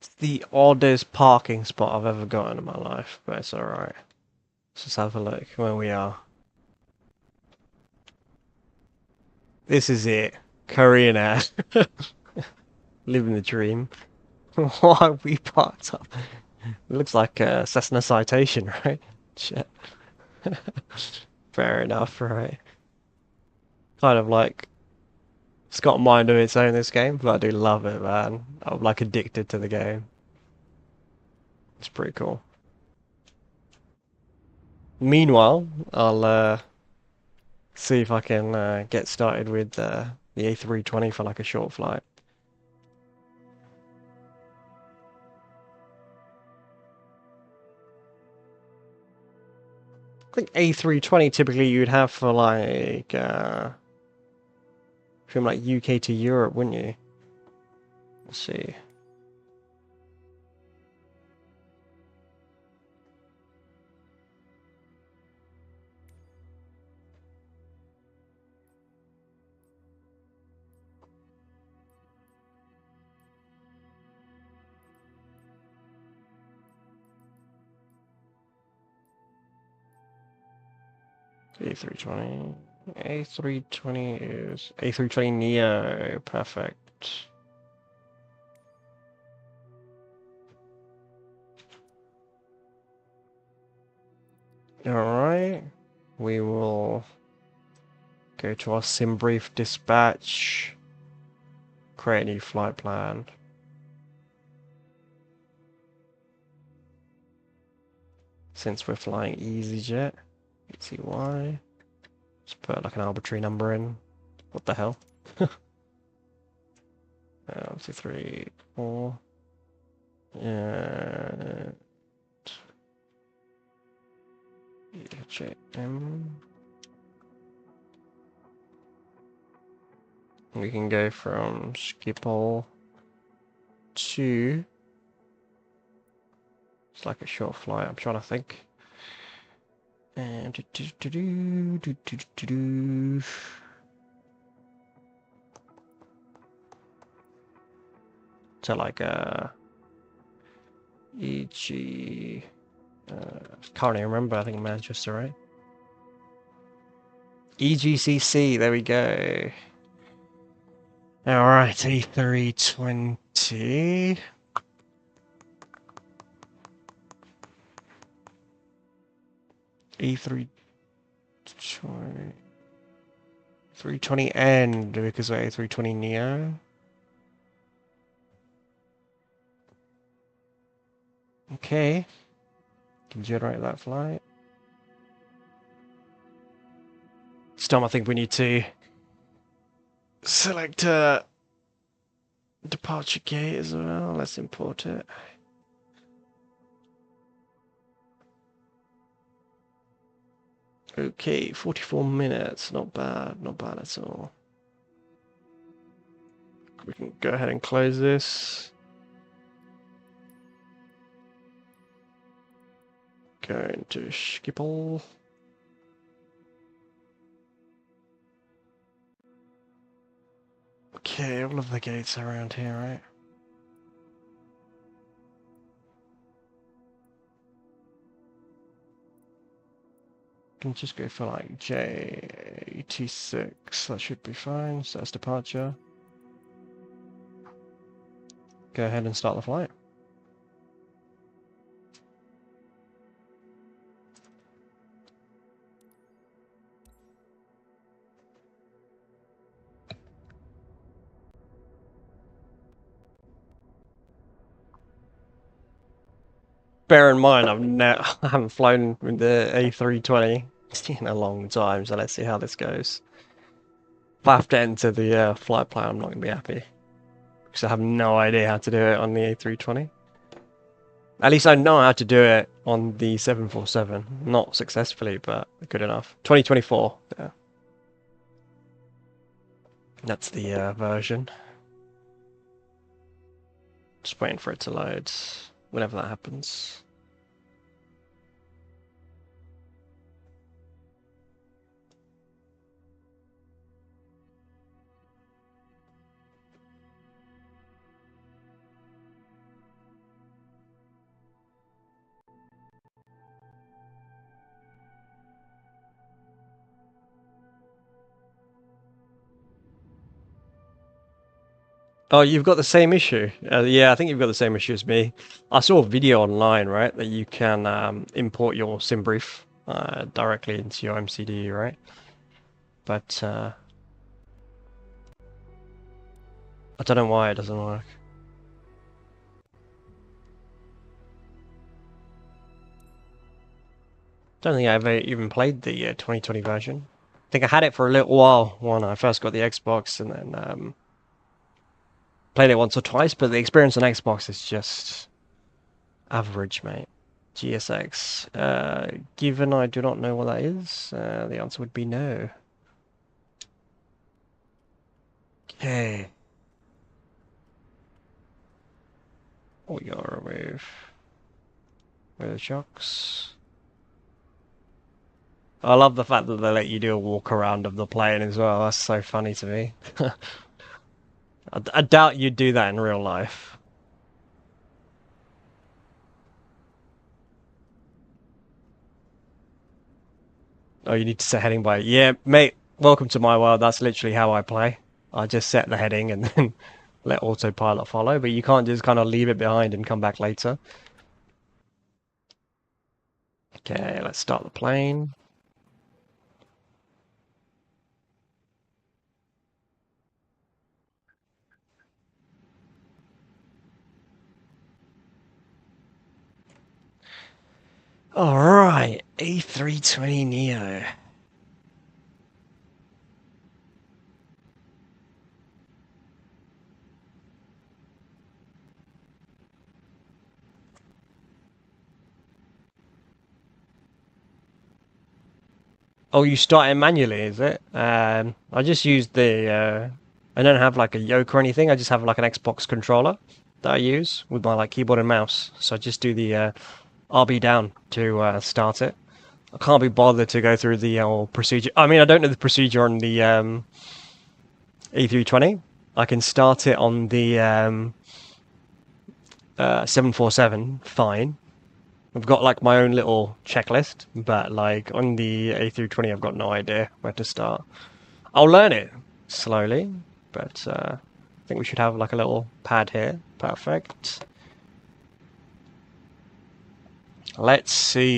Speaker 1: It's the oddest parking spot I've ever gotten in my life, but it's alright. Let's just have a look where we are. This is it. Korean Air. Living the dream. Why we parked up? It looks like a Cessna Citation, right? Shit. Fair enough, right? Kind of like it's got a mind of its own, this game, but I do love it, man. I'm like addicted to the game. It's pretty cool. Meanwhile, I'll see if I can get started with the A320 for like a short flight. I think A320 typically you'd have for like from like UK to Europe, wouldn't you? Let's see. A320. A320 is A320 Neo. Perfect. Alright. We will go to our sim brief dispatch. Create a new flight plan. Since we're flying EasyJet. Let's see why. Just put like an arbitrary number in. What the hell? 1, 2, 3, 4. Yeah. JM. We can go from Schiphol to. It's like a short flight. I'm trying to think. And to like EG. Can't even remember. I think Manchester, right? EGCC. There we go. All right, A320. A320. 320 end because of A320 Neo. Okay. Can generate that flight. This time I think we need to select a departure gate as well. Let's import it. Okay, 44 minutes. Not bad. Not bad at all. We can go ahead and close this. Go into Schiphol. Okay, all of the gates are around here, right? Can just go for like JT6. That should be fine. So that's departure. Go ahead and start the flight. Bear in mind, I haven't flown with the A320 in a long time, so let's see how this goes. If I have to enter the flight plan, I'm not going to be happy. Because I have no idea how to do it on the A320. At least I know how to do it on the 747. Not successfully, but good enough. 2024, yeah. That's the version. Just waiting for it to load whenever that happens. Oh, you've got the same issue. Yeah, I think you've got the same issue as me. I saw a video online, right, that you can import your sim brief directly into your MCD, right? But I don't know why it doesn't work. Don't think I ever even played the 2020 version. think I had it for a little while when I first got the Xbox, and then played it once or twice. But the experience on Xbox is just average, mate. GSX. Given I do not know what that is, the answer would be no. Okay. We gotta remove the shocks. I love the fact that they let you do a walk around of the plane as well. That's so funny to me. I doubt you'd do that in real life. Oh, you need to set heading by. Yeah, mate, welcome to my world. That's literally how I play. I just set the heading and then let autopilot follow, but you can't just kind of leave it behind and come back later. Okay, let's start the plane. All right, A320neo. Oh, you start it manually, is it? I just used the. I don't have like a yoke or anything. I just have like an Xbox controller that I use with my like keyboard and mouse. So I just do the RB down to start it. I can't be bothered to go through the whole procedure. I mean, I don't know the procedure on the A320. I can start it on the 747, fine. I've got like my own little checklist, but like on the A320, I've got no idea where to start. I'll learn it slowly, but I think we should have like a little pad here. Perfect. Let's see.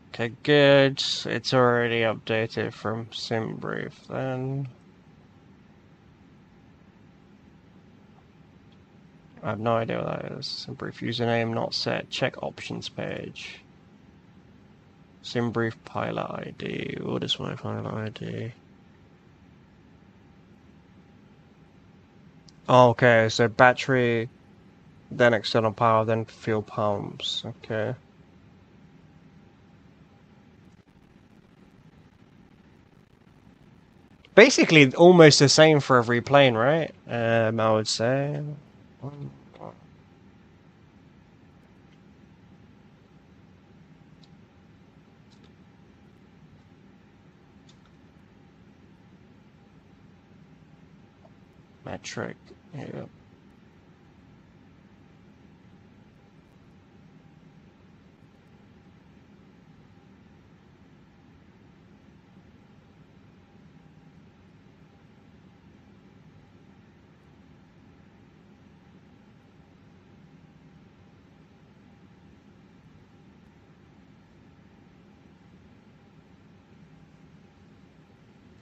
Speaker 1: Okay, good. It's already updated from SimBrief then. I have no idea what that is. SimBrief username not set. Check options page. SimBrief pilot ID. What is my pilot ID? Oh, okay, so battery, then external power, then fuel pumps. Okay. Basically, almost the same for every plane, right? I would say. Metric. Yeah.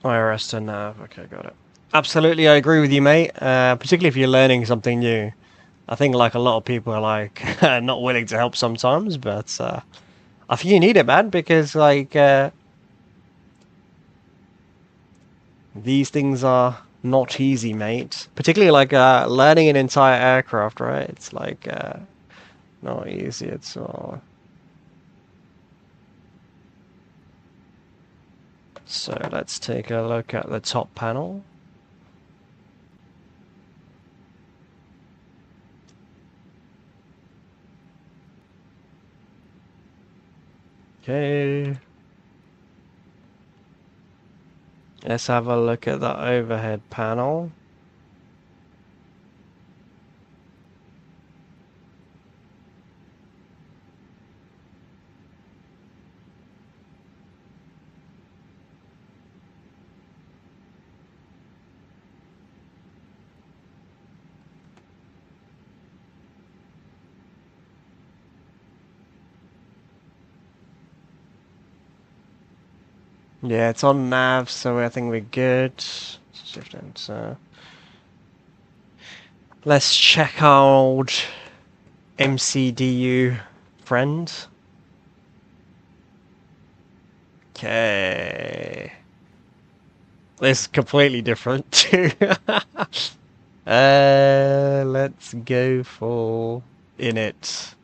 Speaker 1: IRS to nav. Okay, got it. Absolutely, I agree with you, mate. Particularly if you're learning something new. I think like a lot of people are like not willing to help sometimes, but I think you need it, man, because like these things are not easy, mate. Particularly like learning an entire aircraft, right? It's like not easy at all. So let's take a look at the top panel. Okay. Let's have a look at the overhead panel. Yeah, it's on nav, so I think we're good. Shift enter. Let's check our old MCDU friend. Okay. This is completely different too. Let's go for init.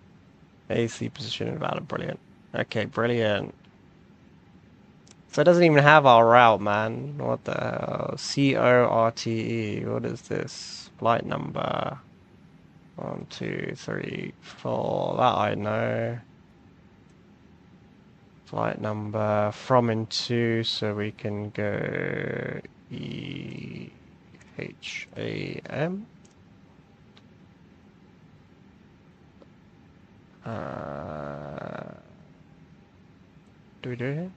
Speaker 1: AC position invalid. Brilliant. Okay, brilliant. So it doesn't even have our route, man. What the hell? CORTE. What is this? Flight number. 1, 2, 3, 4. That I know. Flight number from and to, so we can go EHAM. Do we do it here?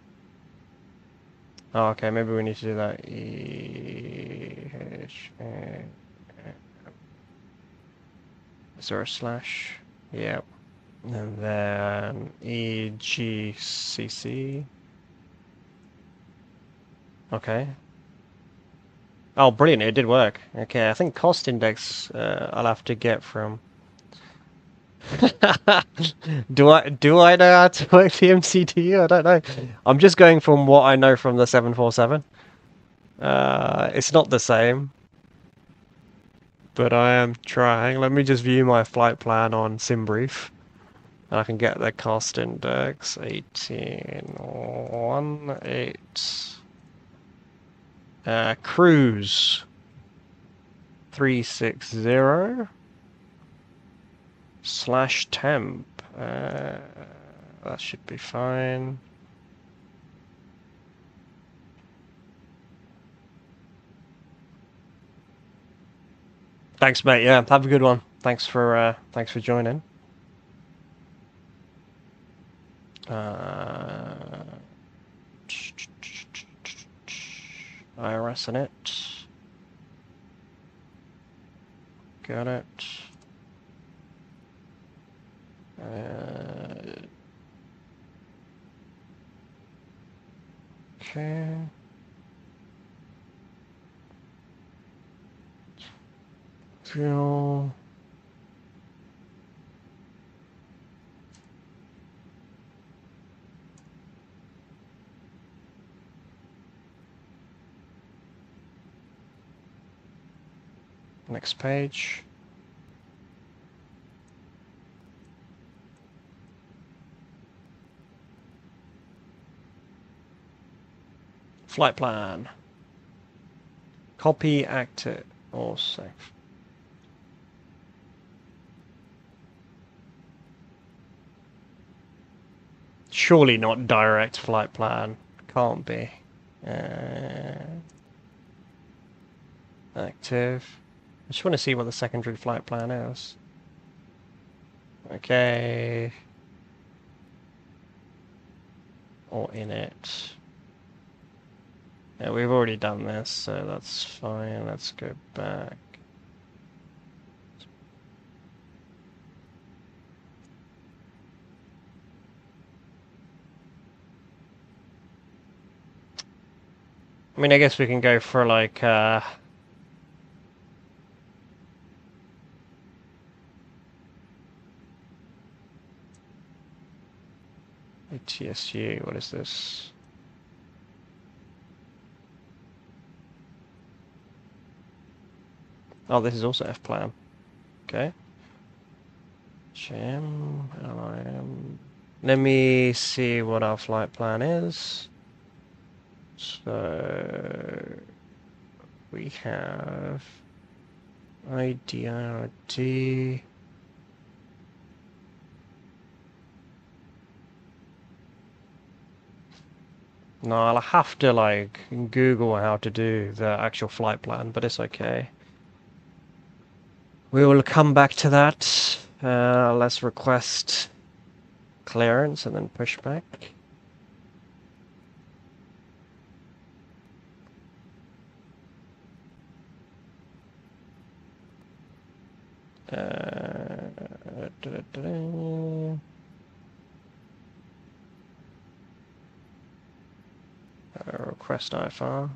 Speaker 1: Oh, okay, maybe we need to do that. EHAM. Is there a slash? Yep. And then EGCC. Okay. Oh, brilliant! It did work. Okay, I think cost index I'll have to get from. Do I know how to work the MCTU? I don't know. I'm just going from what I know from the 747. It's not the same, but I am trying. Let me just view my flight plan on SimBrief. And I can get the cost index 1818. Cruise 360 slash temp. That should be fine. Thanks, mate. Yeah, have a good one. Thanks for joining. IRS in it. Got it. Okay. Fuel. Next page. Flight plan. Copy, active, or save. Surely not direct flight plan. Can't be. Active. I just want to see what the secondary flight plan is. Okay. Or in it. Yeah, we've already done this, so that's fine. Let's go back. I mean, I guess we can go for like ATSU. What is this? Oh, this is also F plan. Okay. Jim, LIM. Let me see what our flight plan is. So we have IDRD. No, I'll have to like Google how to do the actual flight plan, but it's okay. We will come back to that. Let's request clearance and then push back. Request IFR.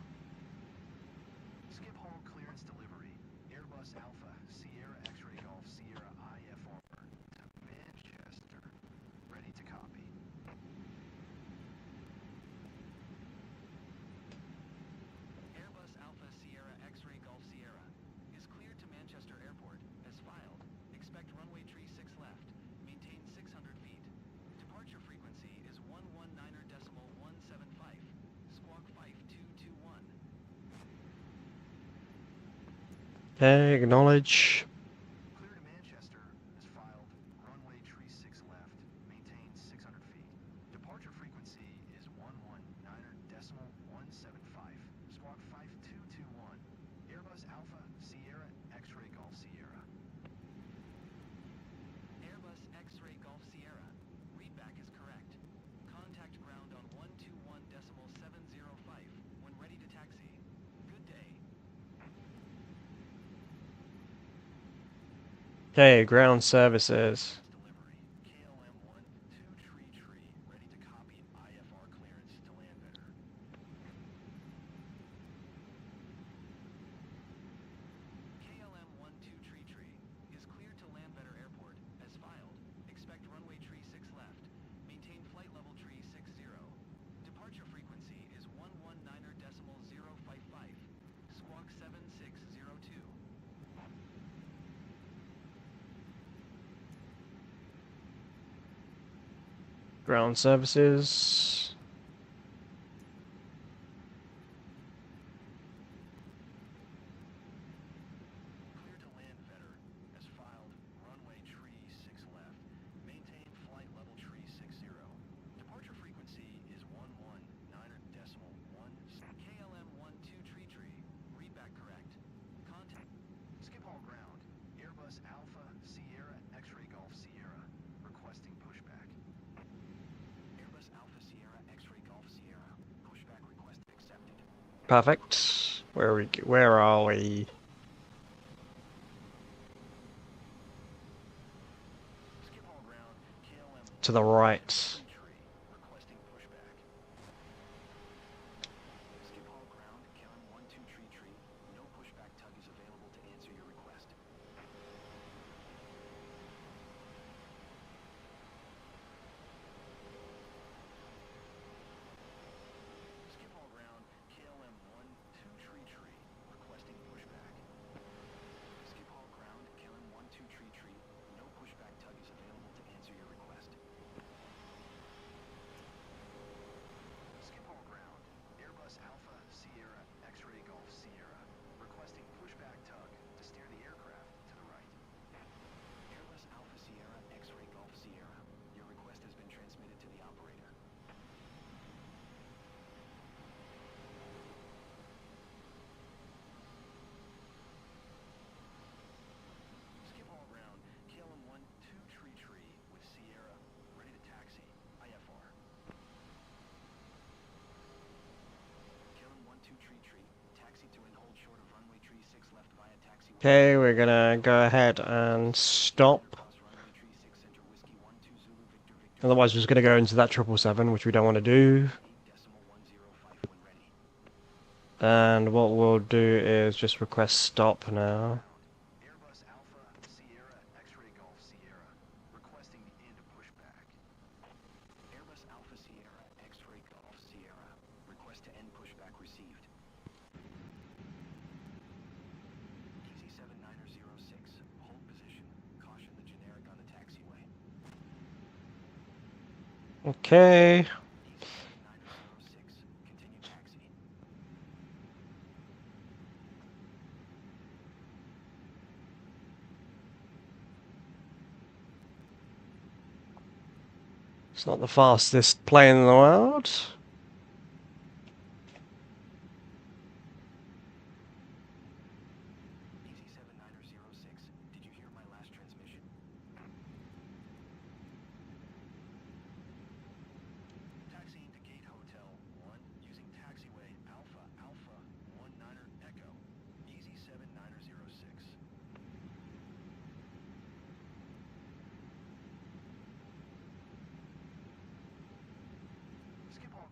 Speaker 2: Skip hall clearance delivery. Airbus Alpha, Sierra X-Ray Golf, Sierra IFR to Manchester. Ready to copy.
Speaker 1: Okay, acknowledge.
Speaker 2: Clear to Manchester is filed. Runway tree 6 left. Maintain 600 feet. Departure frequency is 119.175. Squawk 5221. Airbus Alpha Sierra X-ray Golf Sierra. Airbus X-ray Golf Sierra. Readback is correct. Contact ground on 121.705 when ready to taxi. Good day.
Speaker 1: Okay, ground services.
Speaker 2: Delivery. KLM-1 Tree, ready to copy IFR clearance to Landvetter. KLM-1 Tree is cleared to Landvetter Airport as filed. Expect runway tree 6 left. Maintain flight level tree 60. Departure frequency is 119.055. Squawk 7602.
Speaker 1: Ground services.
Speaker 2: Clear to Landvetter as filed. Runway tree 6 left. Maintain flight level tree 60. Departure frequency is 119.1. KLM-1 Tree. Readback correct. Contact. Skip all ground. Airbus Alpha Sierra X-ray Golf Sierra. Requesting pushback. Airbus Alpha Sierra X-ray Golf Sierra. Pushback request accepted.
Speaker 1: Perfect. Where are we?
Speaker 2: Skip all ground. KLM
Speaker 1: To the right.
Speaker 2: requesting pushback. Skip all ground. KLM-1 Tree. No pushback tug is available to answer your request. Skip all ground. KLM-1 Tree. Requesting pushback. Skip all ground. KLM-1 Tree. No pushback tug is available to answer your request. Skip all ground. Airbus Alpha Sierra X-ray Golf Sierra. Requesting pushback tug to steer the aircraft to the right. Airbus Alpha Sierra X-ray Golf Sierra. Your request has been transmitted to the operator. Skip all ground. KLM-1 Tree with Sierra. Ready to taxi. IFR. KLM-1 Tree. Taxi to and hold short of runway tree 6 left via taxiway.
Speaker 1: Okay, we're gonna go ahead and stop.
Speaker 2: Cross runway tree 6 center whiskey 12 Zulu Victor Victor.
Speaker 1: Otherwise, we're just gonna go into that 777, which we don't want to do.
Speaker 2: 8.105 when ready.
Speaker 1: And what we'll do is just request stop now.
Speaker 2: Airbus Alpha Sierra X-ray Golf Sierra. Requesting the end pushback. Airbus Alpha Sierra X-ray Golf Sierra. Request to end pushback received. Easy 7906. Hold position. Caution the generic on the taxiway.
Speaker 1: Okay.
Speaker 2: Easy 7906. Continue taxi.
Speaker 1: It's not the fastest plane in the world.
Speaker 2: Easy 7906. Did you hear my last transmission? Taxiing to Gate Hotel 1 using taxiway Alpha Alpha 19er Echo. Easy 7906. Skip all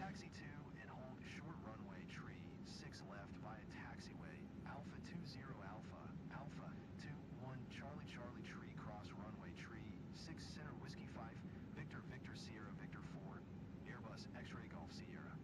Speaker 2: Taxi 2 and hold short runway tree 6 left via taxiway Alpha 20 Alpha. Alpha 21 Charlie Charlie tree cross runway tree 6 center Whiskey 5 Victor Victor Sierra Victor 4 Airbus X-ray Golf Sierra.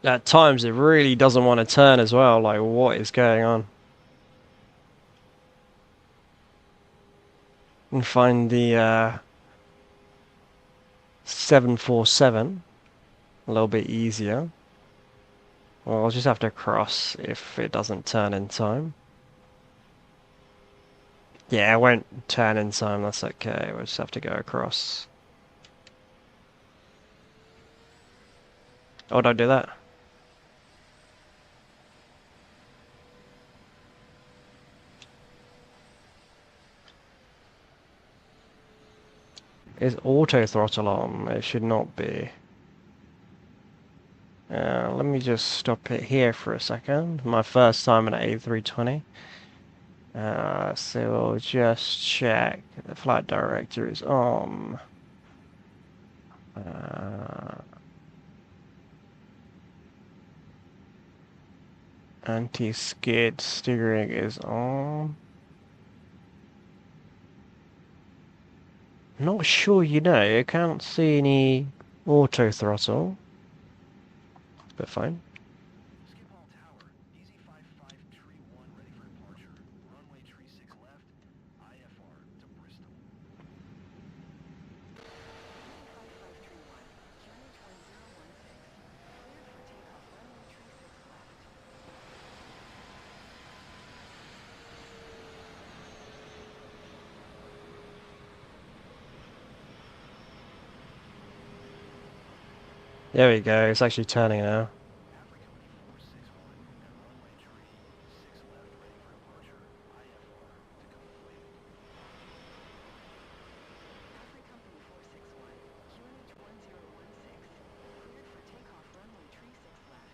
Speaker 1: At times it really doesn't want to turn as well, like what is going on? And find the 747 a little bit easier. Well, I'll just have to cross if it doesn't turn in time. Yeah, it won't turn in time, that's okay, we'll just have to go across. Oh, don't do that. Is auto throttle on? It should not be. Let me just stop it here for a second. My first time in an A320. So we'll just check. The flight director is on. Anti-skid steering is on. Not sure, you know. I can't see any auto throttle. But fine.
Speaker 2: Schiphol Tower, easy 55 tree 1 ready for departure. Runway tree 6 left, IFR to Bristol.
Speaker 1: There we go. It's actually turning now.
Speaker 2: Africa 461 and runway tree 6 left ready for departure. IFR to Copenhagen.
Speaker 3: Africa 461, QNH 1016, cleared for takeoff runway tree 6 left.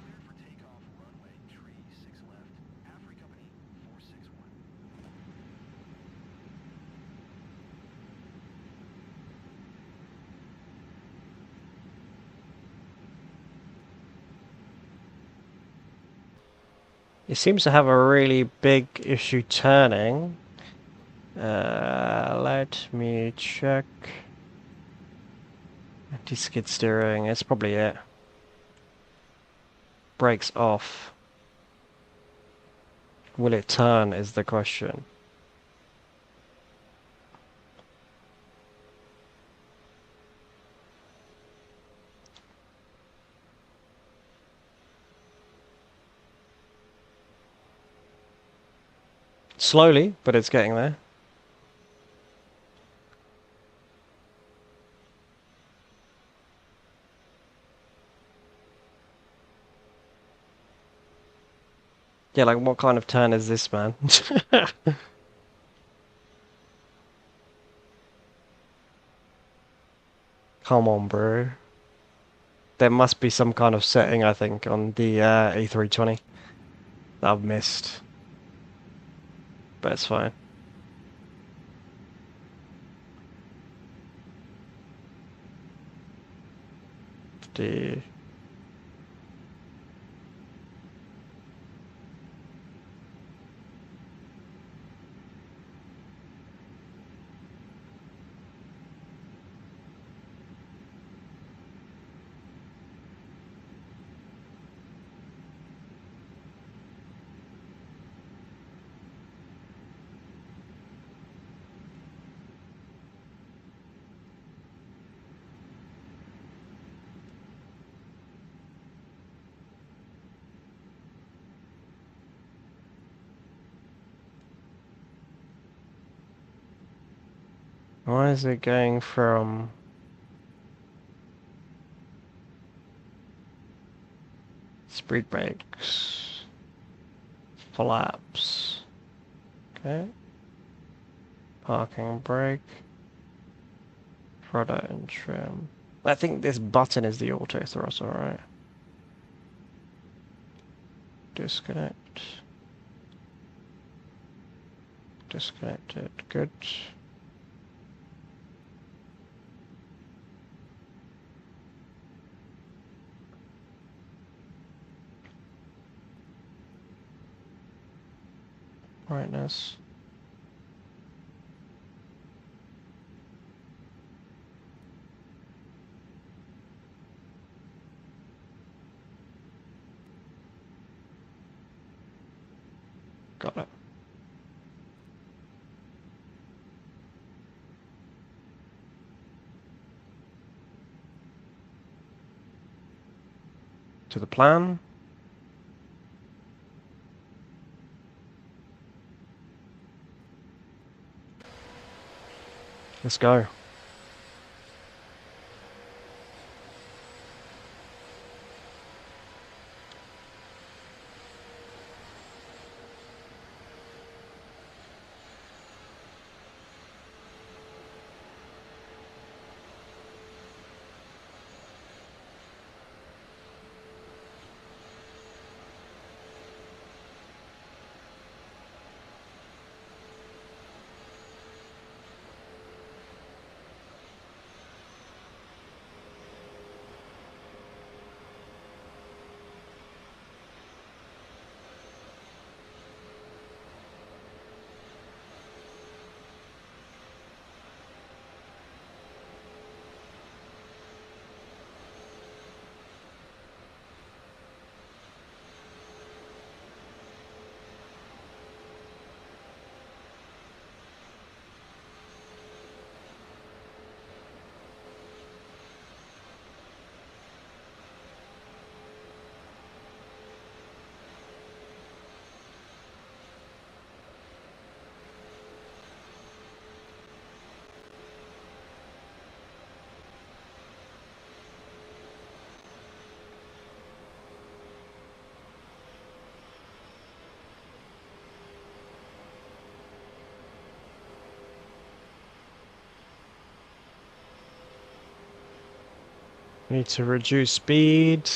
Speaker 2: Cleared for takeoff runway tree 6 left. Africa 461.
Speaker 1: It seems to have a really big issue turning. Let me check. Anti-skid steering, it's probably it. Brakes off. Will it turn is the question. Slowly, but it's getting there. Yeah, like what kind of turn is this, man? Come on, bro. There must be some kind of setting, I think, on the A320 that I've missed. But it's fine. The Why is it going from... Speed brakes. Flaps. Okay. Parking brake. Rudder and trim. I think this button is the auto throttle, right? Disconnect. Disconnected. Good. Brightness. Got it. To the plan. Let's go. Need to reduce speed.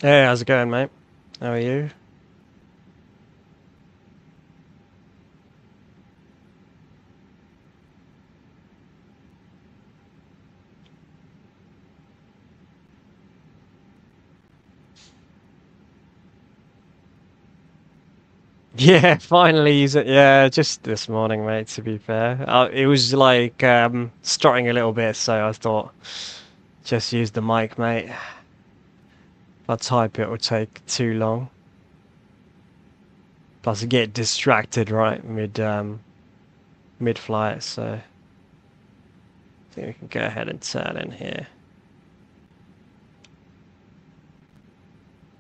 Speaker 1: Hey, how's it going, mate? How are you? Yeah, finally use it. Yeah, just this morning, mate, to be fair. It was like stuttering a little bit, so I thought just use the mic, mate. If I type it will take too long. Plus I get distracted right mid flight, so I think we can go ahead and turn in here.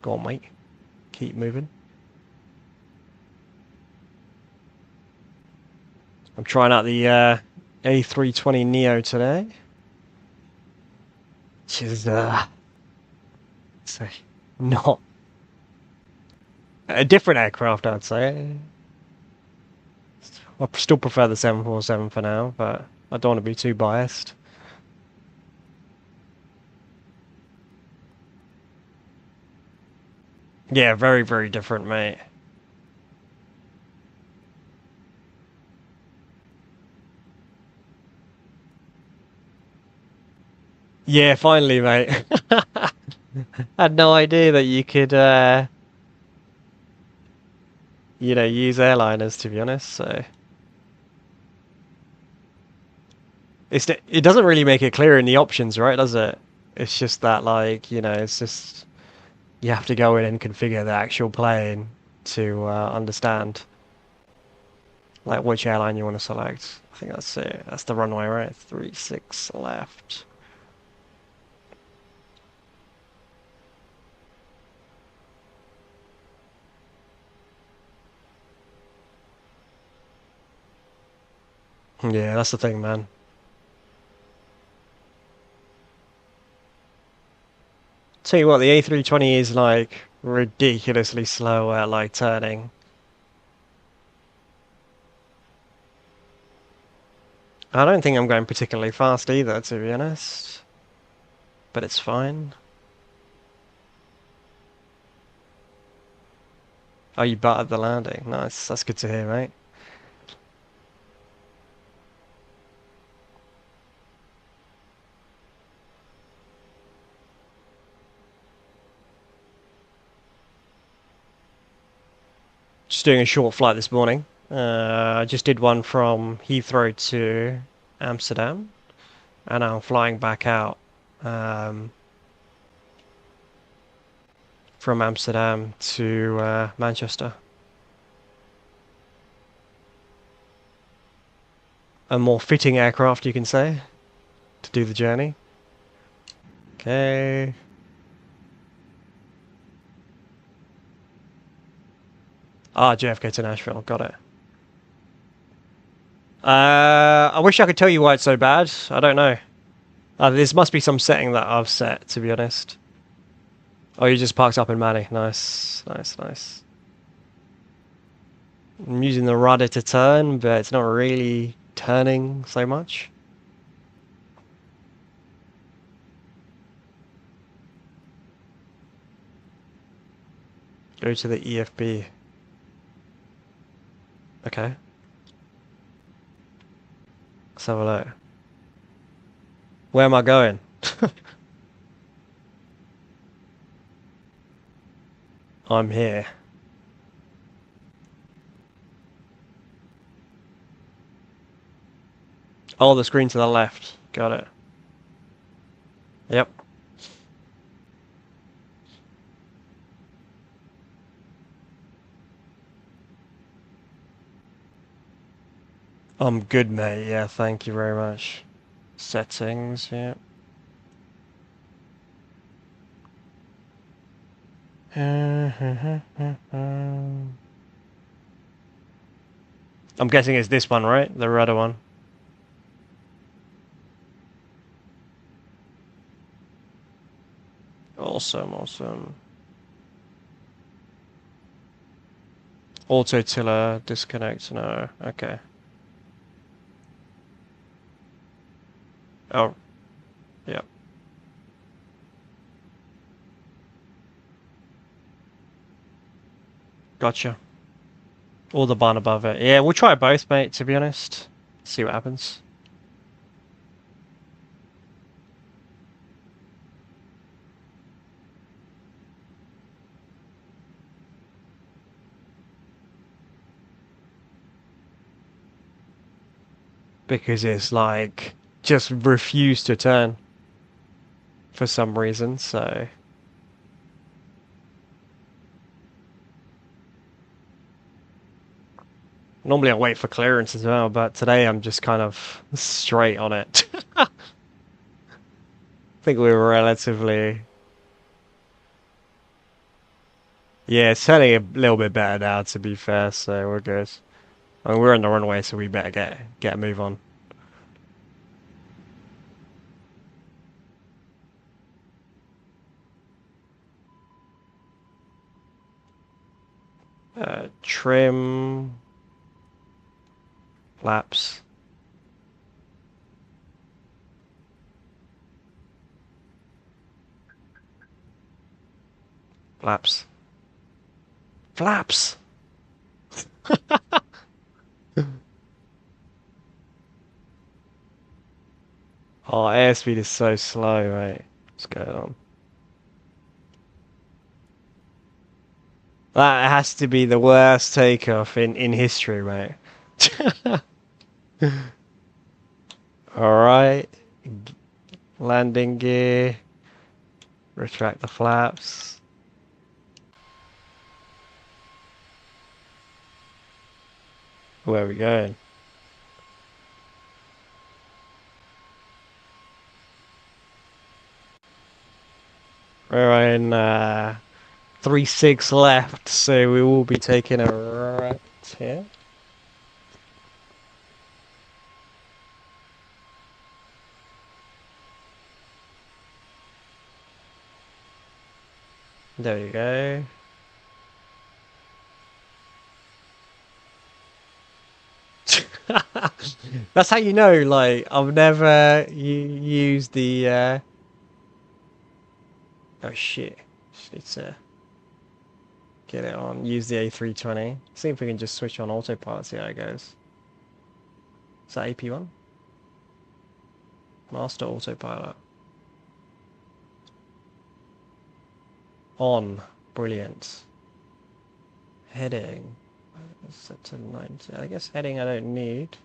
Speaker 1: Go on, mate. Keep moving. I'm trying out the A320neo today, which is say not a different aircraft, I'd say. I still prefer the 747 for now, but I don't want to be too biased. Yeah, very, very different, mate. Yeah, finally, mate. I had no idea that you could, use airliners, to be honest, so... It doesn't really make it clear in the options, right, does it? It's just that, like, it's just... You have to go in and configure the actual plane. to understand like which airline you want to select. I think that's it. That's the runway, right? 36 left. Yeah, that's the thing, man. Tell you what, the A320 is like ridiculously slow at like turning. I don't think I'm going particularly fast either, to be honest. But it's fine. Oh, you buttered the landing. Nice. That's good to hear, mate. Just doing a short flight this morning. I just did one from Heathrow to Amsterdam, and now I'm flying back out from Amsterdam to Manchester. A more fitting aircraft, you can say, to do the journey. Okay. Ah, JFK to Nashville. Got it. I wish I could tell you why it's so bad. I don't know. This must be some setting that I've set, to be honest. Oh, you just parked up in Manny. Nice, nice, nice. I'm using the rudder to turn, but it's not really turning so much. Go to the EFB. Okay. Let's have a look. Where am I going? I'm here. Oh, the screen to the left. Got it. Yep. I'm good, mate. Yeah, thank you very much. Settings, yeah. I'm guessing it's this one, right? The rudder one. Awesome, awesome. Auto tiller disconnect. No, okay. Oh, yeah. Gotcha. Or the button above it. Yeah, we'll try both, mate, to be honest. See what happens. Because it's like just refused to turn for some reason, so normally I wait for clearance as well, but today I'm just kind of straight on it. I think we were relatively... Yeah, it's turning a little bit better now, to be fair, so we're good. I mean, we're on the runway, so we better get a move on. Trim... Flaps. Flaps. Flaps! Oh, airspeed is so slow, mate. What's going on? That has to be the worst takeoff in history, mate. Alright. Landing gear. Retract the flaps. Where are we going? We're in 3-6 left, so we will be taking a right here. There you go. That's how you know, like, I've never used the, oh shit. Just need to get it on, use the A320. See if we can just switch on autopilot, see how it goes. Is that AP1? Master autopilot. On. Brilliant. Heading. Set to 90. I guess heading I don't need.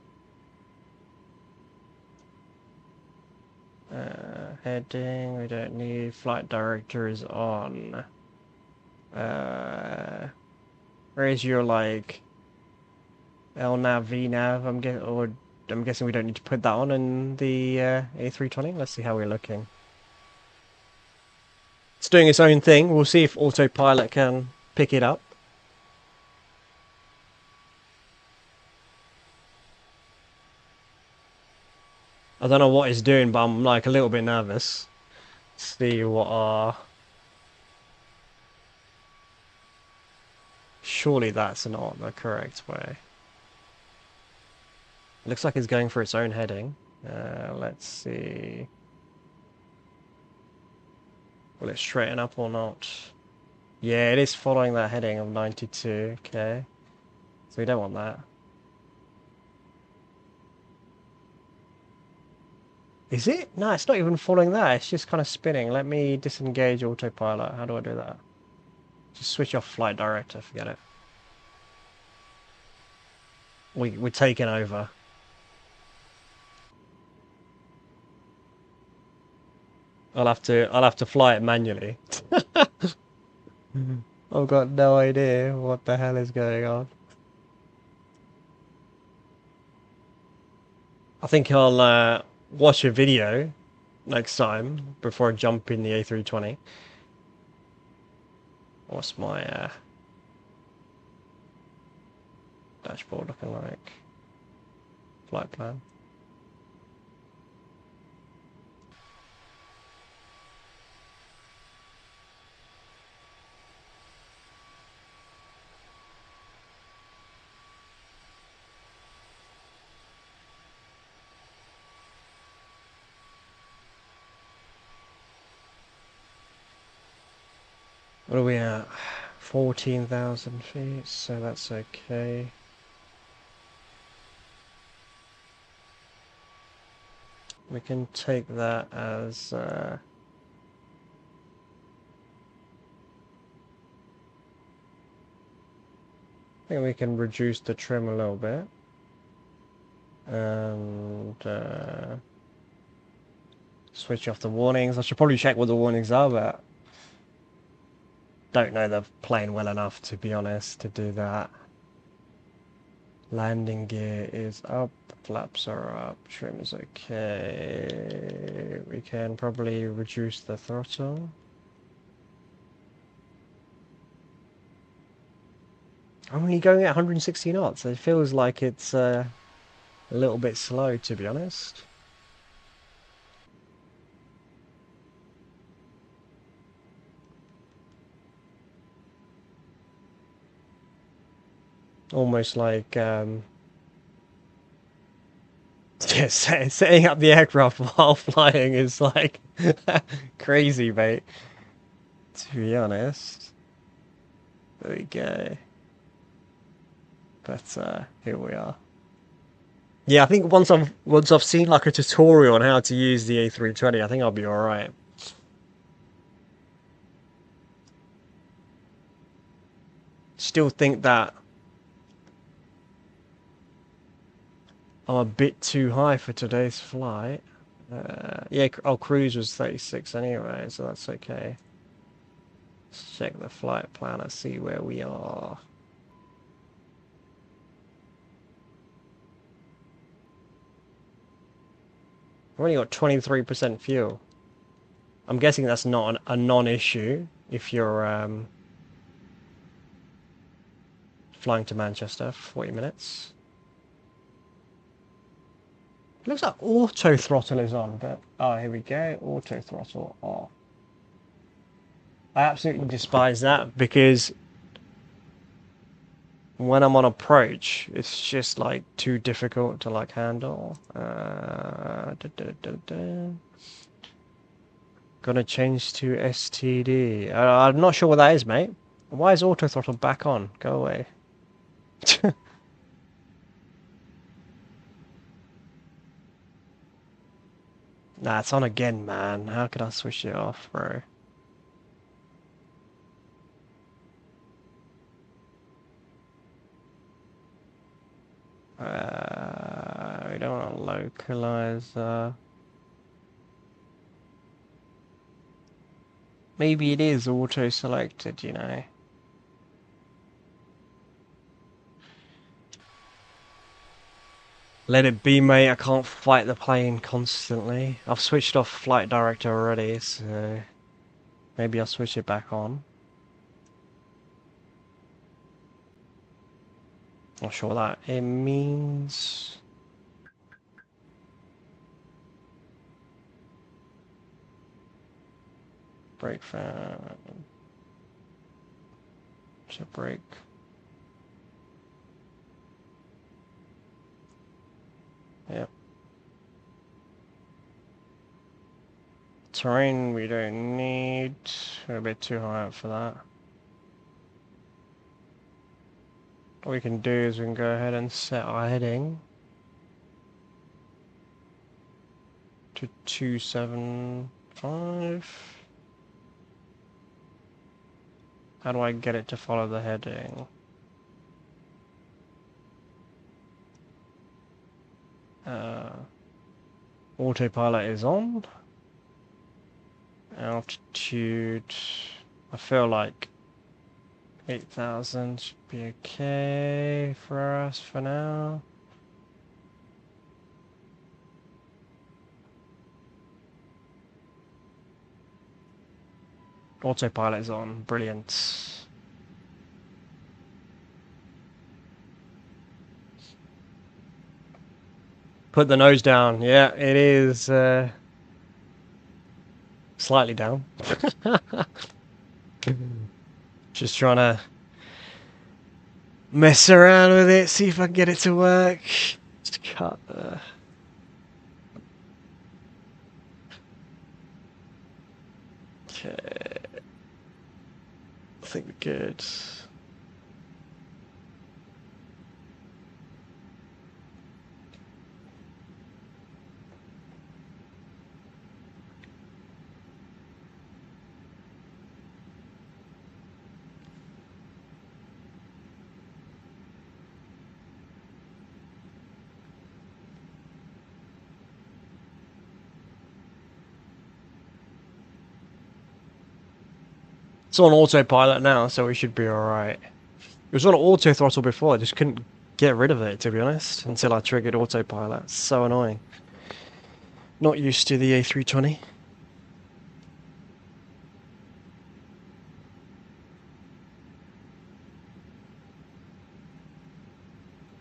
Speaker 1: Heading we don't need. Flight director is on. Where is your like LNAV, VNAV? I'm guessing we don't need to put that on in the A320. Let's see how we're looking. It's doing its own thing. We'll see if autopilot can pick it up. I don't know what it's doing, but I'm like a little bit nervous. See what our... Surely that's not the correct way. Looks like it's going for its own heading. Let's see. Will it straighten up or not? Yeah, it is following that heading of 92. Okay. So we don't want that. Is it? No, it's not even following that. It's just kind of spinning. Let me disengage autopilot. How do I do that? Just switch off flight director. Forget it. We're taking over. I'll have to fly it manually. I've got no idea what the hell is going on. I think I'll watch a video next time before I jump in the A320. What's my dashboard looking like? Flight plan. What are we at? 14,000 feet, so that's okay. We can take that as I think we can reduce the trim a little bit. And switch off the warnings. I should probably check what the warnings are, but don't know the plane well enough, to be honest, to do that. Landing gear is up, flaps are up, trim is okay. We can probably reduce the throttle. I'm only going at 160 knots. It feels like it's a little bit slow, to be honest. Almost like yeah, setting up the aircraft while flying is like crazy, mate. To be honest. There we go. But here we are. Yeah, I think once I've seen like a tutorial on how to use the A320, I think I'll be all right. Still think that I'm a bit too high for today's flight. Yeah, our cruise was 36 anyway, so that's okay. Let's check the flight planner, see where we are. I've only got 23% fuel. I'm guessing that's not a non-issue if you're flying to Manchester for 40 minutes. It looks like auto throttle is on, but oh, here we go, auto throttle off. I absolutely despise that because when I'm on approach, it's just like too difficult to like handle. Gonna change to STD. I'm not sure what that is, mate. Why is auto throttle back on? Go away. Nah, it's on again, man. How could I switch it off, bro? We don't want to localize. Maybe it is auto selected, you know. Let it be, mate. I can't fight the plane constantly. I've switched off flight director already, so maybe I'll switch it back on. Not sure what that it means. Brake fan. It's a brake. Yep. Terrain we don't need. We're a bit too high up for that. What we can do is we can go ahead and set our heading to 275. How do I get it to follow the heading? Autopilot is on. Altitude. I feel like 8,000 should be okay for us for now. Autopilot is on. Brilliant. Put the nose down. Yeah, it is slightly down. Just trying to mess around with it, see if I can get it to work. Just cut the... Okay. I think we're good. It's on autopilot now, so we should be alright. It was on auto throttle before, I just couldn't get rid of it, to be honest, until I triggered autopilot. It's so annoying. Not used to the A320.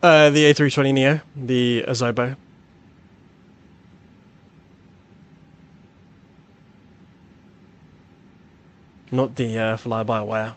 Speaker 1: The A320neo, the Azobo. Not the fly-by-wire.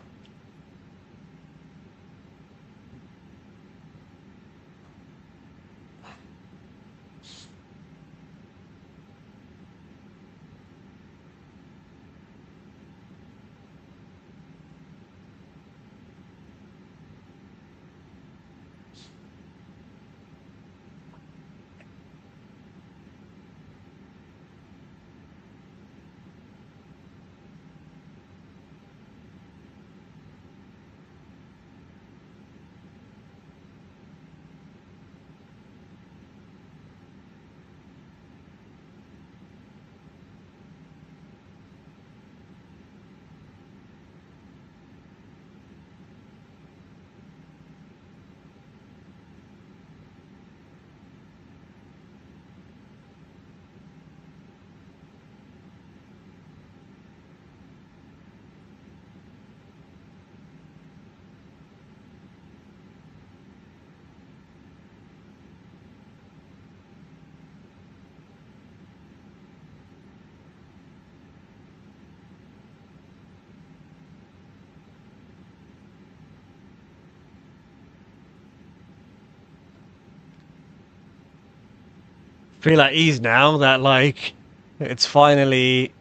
Speaker 1: feel at ease now that like it's finally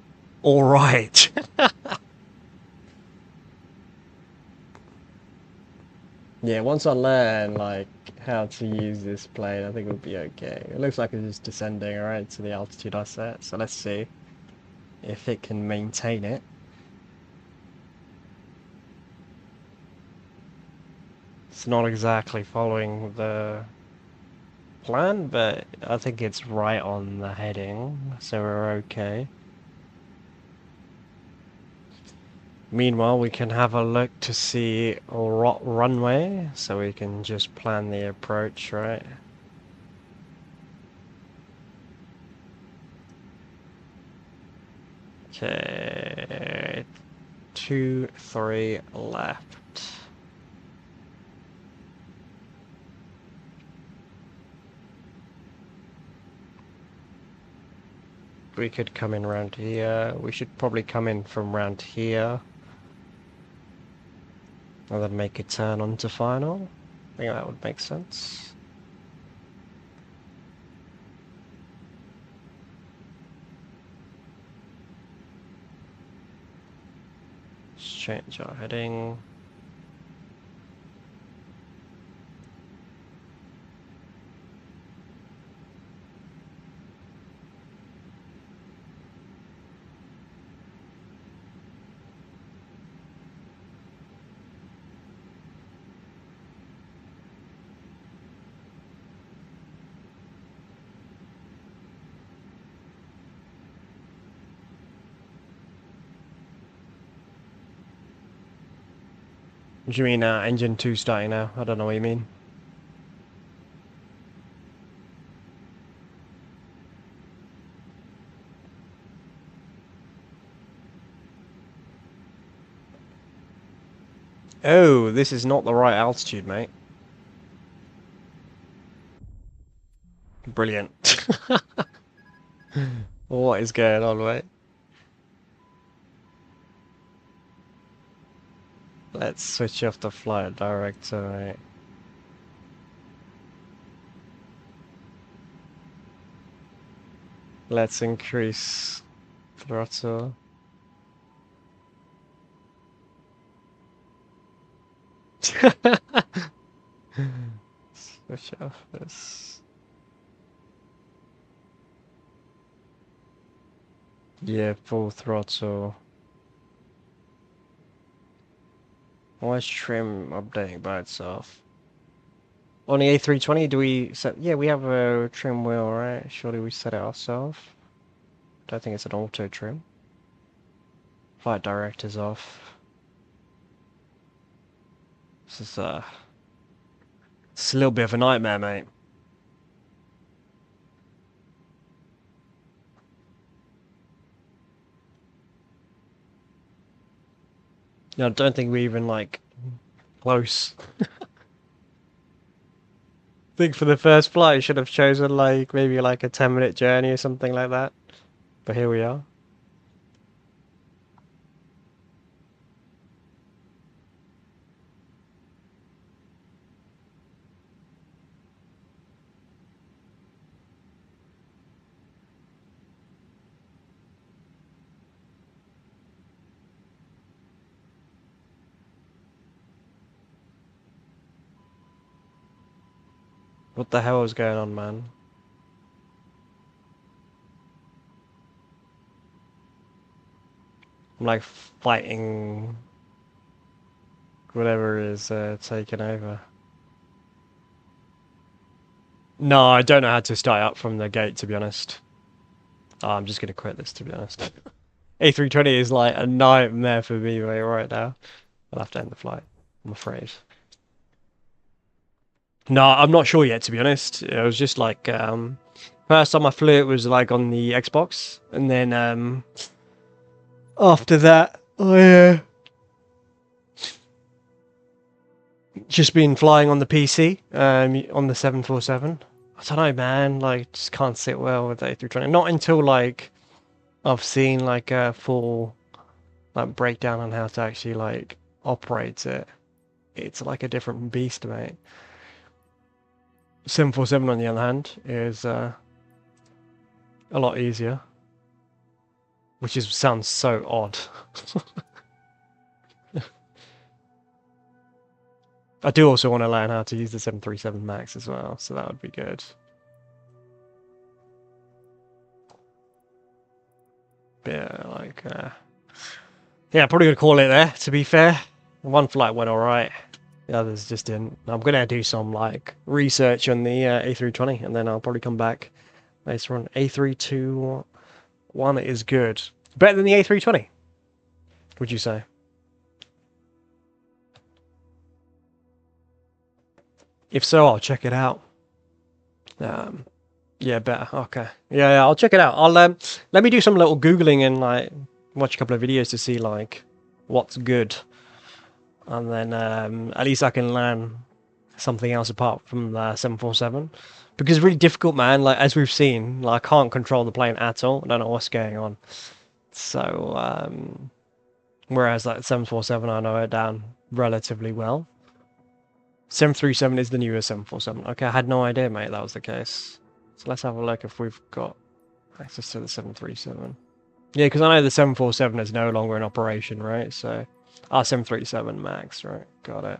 Speaker 1: all right. Yeah, once I learn like how to use this plane, I think it'll be okay. It looks like it's just descending right to the altitude I set, so let's see if it can maintain it. It's not exactly following the plan, but I think it's right on the heading, so we're okay. Meanwhile, we can have a look to see a runway, so we can just plan the approach, right? Okay, 2, 3 left. We could come in around here. We should probably come in from around here. And then make a turn onto final. I think that would make sense. Let's change our heading. What do you mean engine 2 starting now? I don't know what you mean. Oh, this is not the right altitude, mate. Brilliant. What is going on, mate? Let's switch off the flight director, mate. Let's increase throttle. Switch off this. Yeah, full throttle. Why is trim updating by itself? On the A320, do we set... Yeah, we have a trim wheel, right? Surely we set it ourselves. Don't think it's an auto trim. Flight director's off. This is it's a little bit of a nightmare, mate. No, I don't think we even like close. I think for the first flight, you should have chosen like maybe like a 10-minute journey or something like that. But here we are. What the hell is going on, man? I'm like fighting whatever is taking over. No, I don't know how to start up from the gate, to be honest. Oh, I'm just gonna quit this, to be honest. A320 is like a nightmare for me right now. I'll have to end the flight, I'm afraid. No, I'm not sure yet, to be honest. It was just like first time I flew it was like on the Xbox, and then after that I just been flying on the PC on the 747. I don't know, man. Like, just can't sit well with A320. Not until like I've seen like a full like breakdown on how to actually like operate it. It's like a different beast, mate. 747 on the other hand is a lot easier, which sounds so odd. I do also want to learn how to use the 737 MAX as well, so that would be good. But yeah, like, yeah, probably gonna call it there. To be fair, one flight went all right. The others just didn't. I'm gonna do some like research on the A320, and then I'll probably come back later on. A321 is good, better than the A320. Would you say? If so, I'll check it out. Yeah, better. Okay. Yeah, I'll check it out. I'll let me do some little googling and like watch a couple of videos to see like what's good, and then at least I can learn something else apart from the 747, because it's really difficult, man. Like as we've seen, like I can't control the plane at all. I don't know what's going on. So whereas like 747, I know it down relatively well. 737 is the newest 747. Okay, I had no idea, mate, that was the case. So let's have a look if we've got access to the 737. Yeah, because I know the 747 is no longer in operation, right? So, 737 MAX, right? Got it.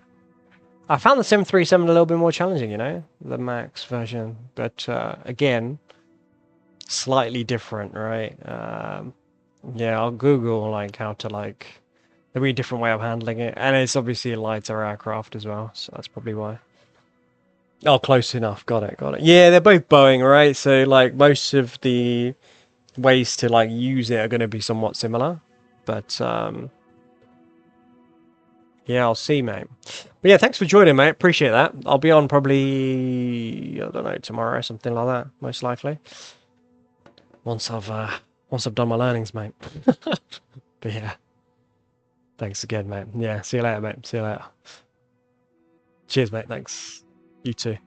Speaker 1: I found the 737 a little bit more challenging, you know, the MAX version, but again, slightly different, right? Yeah, I'll Google like how to like there'll be a different way of handling it, and it's obviously a lighter aircraft as well, so that's probably why. Oh, close enough. Got it. Got it. Yeah, they're both Boeing, right? So like most of the ways to like use it are going to be somewhat similar, but yeah, I'll see, mate. But yeah, thanks for joining, mate. Appreciate that. I'll be on probably I don't know tomorrow or something like that, most likely. Once I've done my learnings, mate. But yeah, thanks again, mate. Yeah, see you later, mate. See you later. Cheers, mate. Thanks. You too.